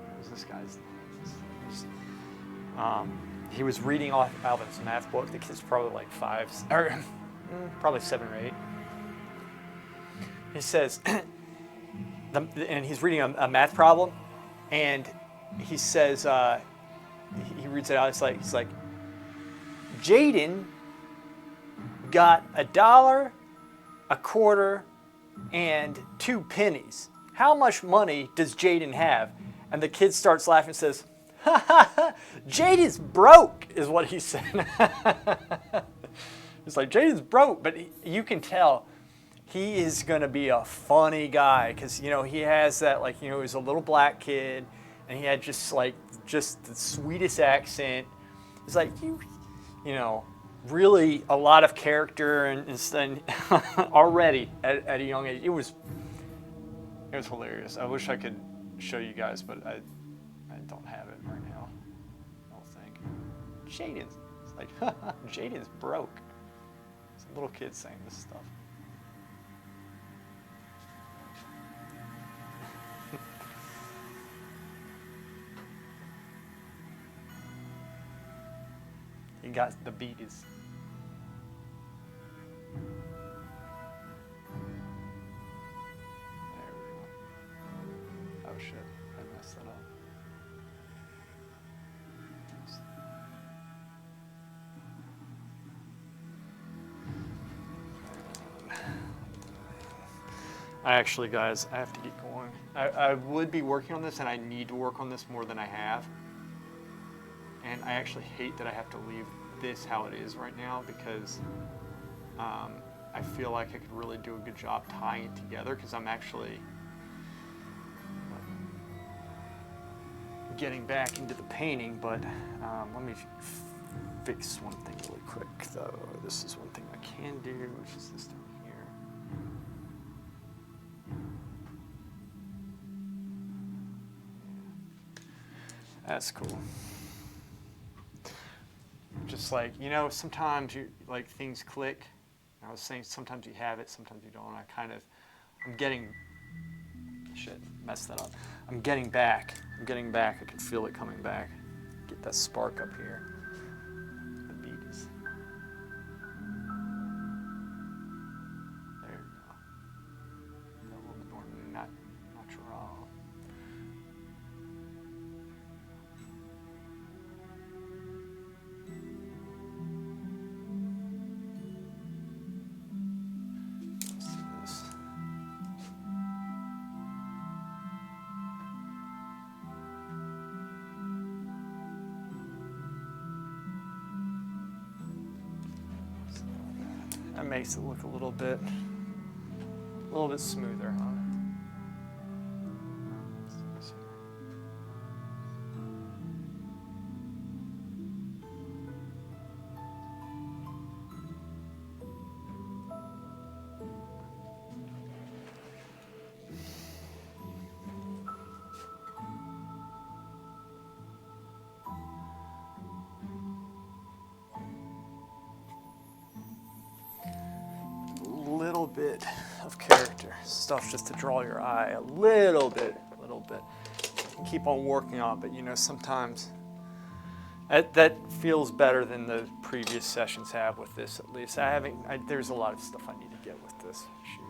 What was this guy's name? He was reading off out of his math book. The kid's probably like 5, or probably 7 or 8. He says, and he's reading a math problem, and he says, he reads it out. He's like, Jaden got $1, a quarter, and 2 pennies. How much money does Jaden have? And the kid starts laughing and says, "Ha ha ha, Jaden's broke," is what he said. It's like, Jaden's broke, but you can tell he is going to be a funny guy because, you know, he has that, like, you know, he's a little black kid and he had just the sweetest accent. It's like, you know, really a lot of character and already at a young age. It was hilarious. I wish I could show you guys, but I don't have it right now. I don't think. Jaden's, it's like, Jaden's broke. It's a little kid saying this stuff. He got the beaties. There we go. Oh shit, I messed that up. Guys, I have to get going. I would be working on this, and I need to work on this more than I have. And I actually hate that I have to leave this how it is right now because I feel like I could really do a good job tying it together because I'm actually getting back into the painting. But let me fix one thing really quick, though. This is one thing I can do, which is this down here. That's cool. Just like, you know, sometimes you like things click. I was saying sometimes you have it, sometimes you don't. I'm getting, shit, messed that up. I'm getting back. I can feel it coming back. Get that spark up here. The beat is. There you go. A little bit more natural. makes it look a little bit smoother, huh? Little bit of character stuff just to draw your eye a little bit. You can keep on working on it, but you know, sometimes that feels better than the previous sessions have with this, at least. There's a lot of stuff I need to get with this. Shoot.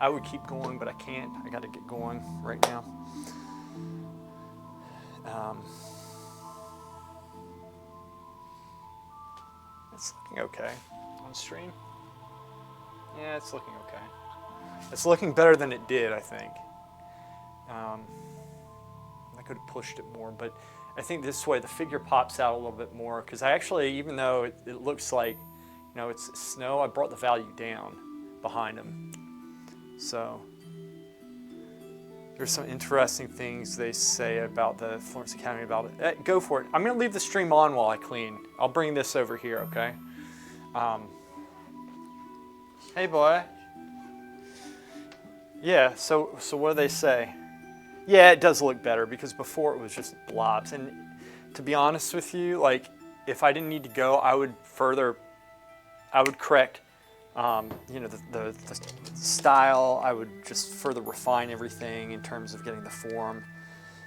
I would keep going, but I can't. I got to get going right now. It's looking okay on stream. Yeah, it's looking okay. It's looking better than it did, I think. I could have pushed it more, but I think this way the figure pops out a little bit more, because I actually, even though it looks like, you know, it's snow, I brought the value down behind him. So there's some interesting things they say about the Florence Academy about it. Go for it. I'm going to leave the stream on while I clean. I'll bring this over here, okay? Hey, boy. Yeah, so what do they say? Yeah, it does look better, because before it was just blobs. And to be honest with you, like, if I didn't need to go, I would correct, you know, the style. I would just further refine everything in terms of getting the form.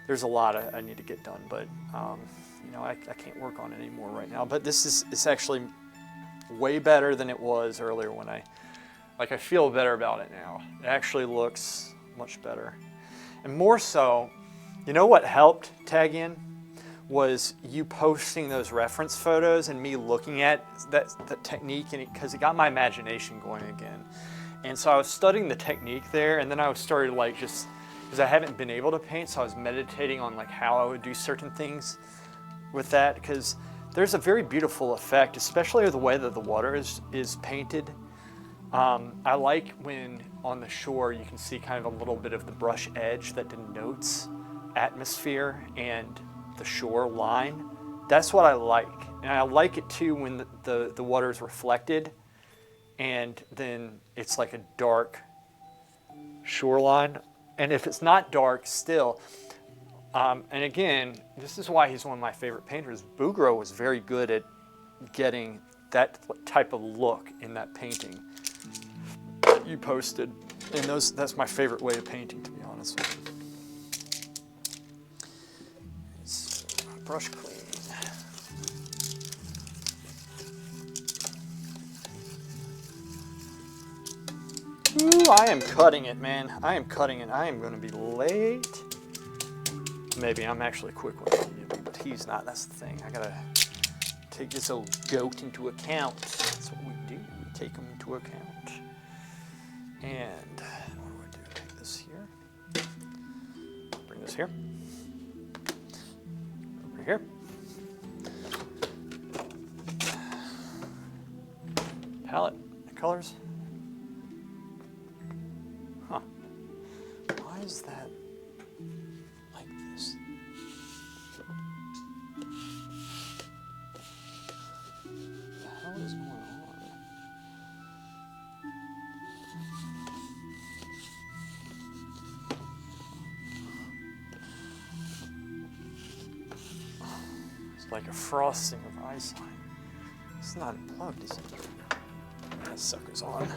There's a lot I need to get done, but, you know, I can't work on it anymore right now. But it's actually way better than it was earlier when I feel better about it now. It actually looks much better. And more so, you know what helped tag in was you posting those reference photos and me looking at that technique, and because it got my imagination going again. And so I was studying the technique there, and then I started like just, because I haven't been able to paint, so I was meditating on like how I would do certain things with that, because there's a very beautiful effect, especially the way that the water is painted. I like when on the shore you can see kind of a little bit of the brush edge that denotes atmosphere and the shore line. That's what I like. And I like it too when the water is reflected and then it's like a dark shoreline. And if it's not dark still, and again, this is why he's one of my favorite painters. Bougro was very good at getting that type of look in that painting you posted, and that's my favorite way of painting, to be honest with you. So, brush clean. Ooh, I am cutting it, man. I am cutting it. I am going to be late. Maybe I'm actually a quick one, but he's not. That's the thing. I gotta take this old goat into account. That's what we do. We take him into account. And what do? Take this here. Bring this here. Over here. Palette colors. Huh. Why is that like this? What the hell is going on? Like a frosting of ice line. It's not unplugged, is it? That sucker's on.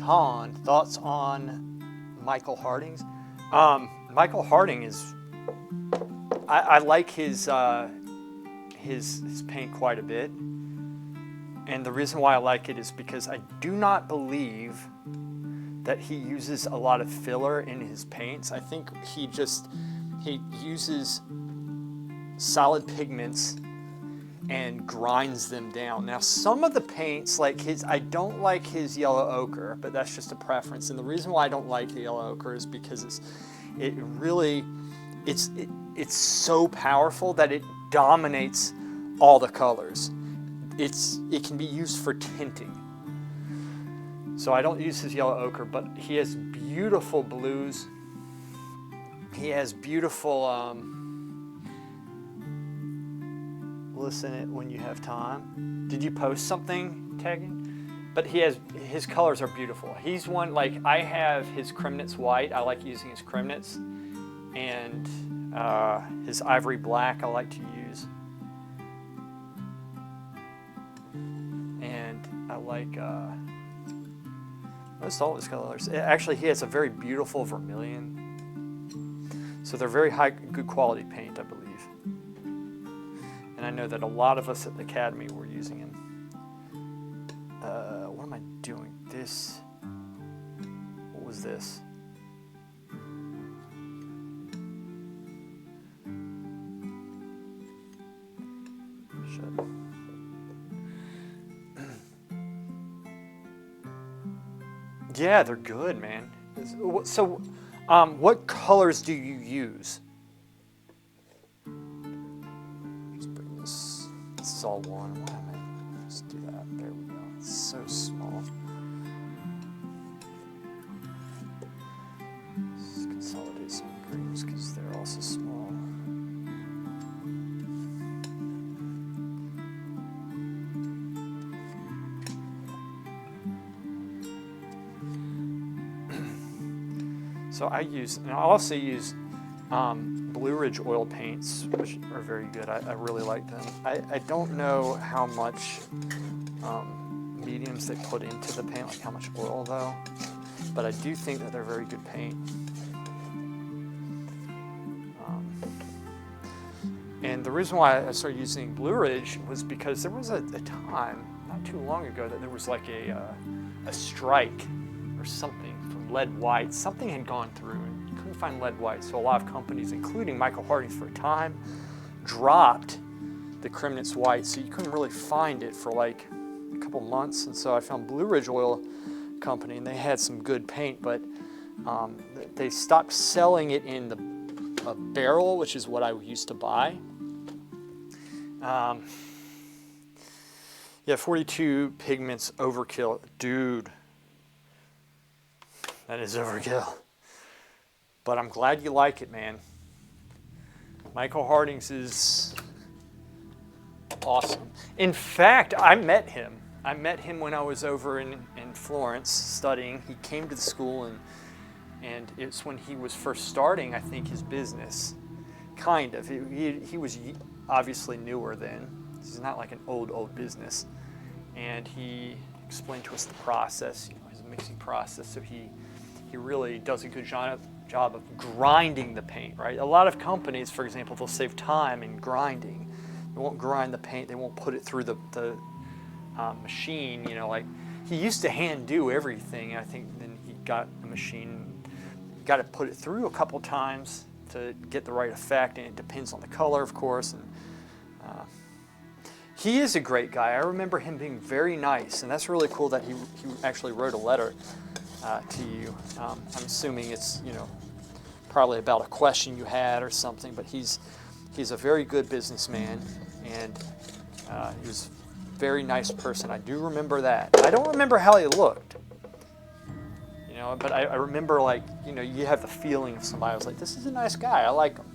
Ton, thoughts on Michael Harding's? Michael Harding is, I like his paint quite a bit. And the reason why I like it is because I do not believe that he uses a lot of filler in his paints. I think he uses solid pigments and grinds them down. Now, some of the paints, like I don't like his yellow ochre, but that's just a preference. And the reason why I don't like the yellow ochre is because it's so powerful that it dominates all the colors. It can be used for tinting. So I don't use his yellow ochre, but he has beautiful blues. He has beautiful, listen it when you have time. Did you post something tagging? But his colors are beautiful. He's one, like I have his Kremnitz white. I like using his Kremnitz. And his ivory black I like to use. And I like most all his colors. Actually, he has a very beautiful vermilion. So they're very good quality paint, I believe. And I know that a lot of us at the Academy were using him. What am I doing? What was this? Shit. Yeah, they're good, man. So, what colors do you use? Let's bring this. This is all one. Why am I? Let's do that. There we go. It's so small. Let's consolidate some greens because they're also small. So I also use Blue Ridge oil paints, which are very good. I really like them. I don't know how much mediums they put into the paint, like how much oil though, but I do think that they're very good paint. And the reason why I started using Blue Ridge was because there was a time, not too long ago, that there was like a strike or something. Lead white. Something had gone through and you couldn't find lead white. So a lot of companies, including Michael Harding's for a time, dropped the Kremnitz white. So you couldn't really find it for like a couple months. And so I found Blue Ridge Oil Company and they had some good paint, but they stopped selling it in a barrel, which is what I used to buy. Yeah, 42 pigments overkill. Dude. That is overkill. But I'm glad you like it, man. Michael Harding's is awesome. In fact, I met him. I met him when I was over in Florence studying. He came to the school and it's when he was first starting, I think, his business. Kind of. He was obviously newer then. This is not like an old business. And he explained to us the process, his mixing process. So he really does a good job of grinding the paint, right? A lot of companies, for example, they'll save time in grinding. They won't grind the paint. They won't put it through the machine. Like he used to hand do everything. I think then he got a machine, got to put it through a couple times to get the right effect, and it depends on the color, of course. And he is a great guy. I remember him being very nice, and that's really cool that he actually wrote a letter to you. I'm assuming it's probably about a question you had or something, but he's a very good businessman, and he was a very nice person. I do remember that. I don't remember how he looked, but I remember you have the feeling of somebody. I was like, this is a nice guy. I like him.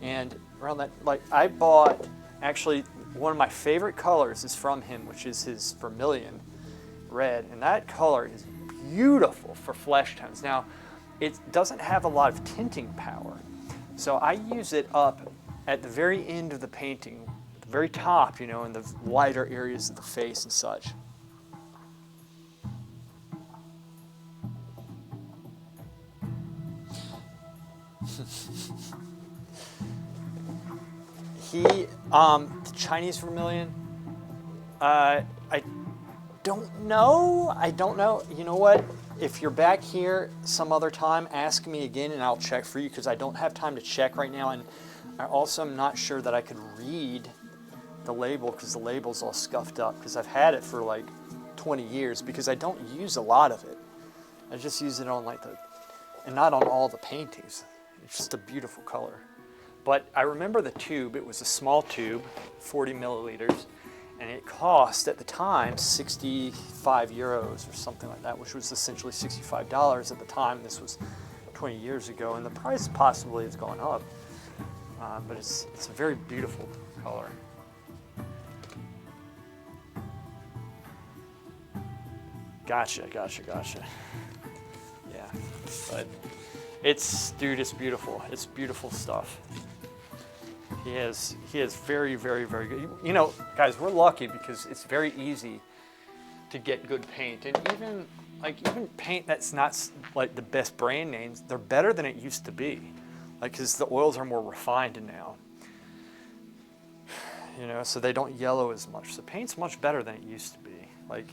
And around that, I bought actually one of my favorite colors is from him, which is his vermilion red, and that color is beautiful for flesh tones. Now, it doesn't have a lot of tinting power, so I use it up at the very end of the painting, the very top, in the lighter areas of the face and such. The Chinese vermilion, I don't know. I don't know. You know what? If you're back here some other time, ask me again and I'll check for you because I don't have time to check right now. And I also am not sure that I could read the label because the label's all scuffed up because I've had it for like 20 years because I don't use a lot of it. I just use it on and not on all the paintings. It's just a beautiful color. But I remember the tube. It was a small tube, 40 milliliters. And it cost, at the time, 65 euros or something like that, which was essentially $65 at the time. This was 20 years ago, and the price possibly has gone up. But it's a very beautiful color. Gotcha. Yeah, but dude, it's beautiful. It's beautiful stuff. He has very, very, very good. You know, guys, we're lucky because it's very easy to get good paint, and even paint that's not like the best brand names, they're better than it used to be, like because the oils are more refined now. You know, so they don't yellow as much. So paint's much better than it used to be. Like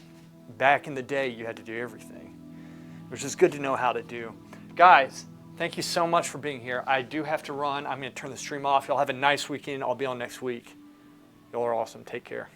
back in the day, you had to do everything, which is good to know how to do, guys. Thank you so much for being here. I do have to run. I'm going to turn the stream off. Y'all have a nice weekend. I'll be on next week. Y'all are awesome. Take care.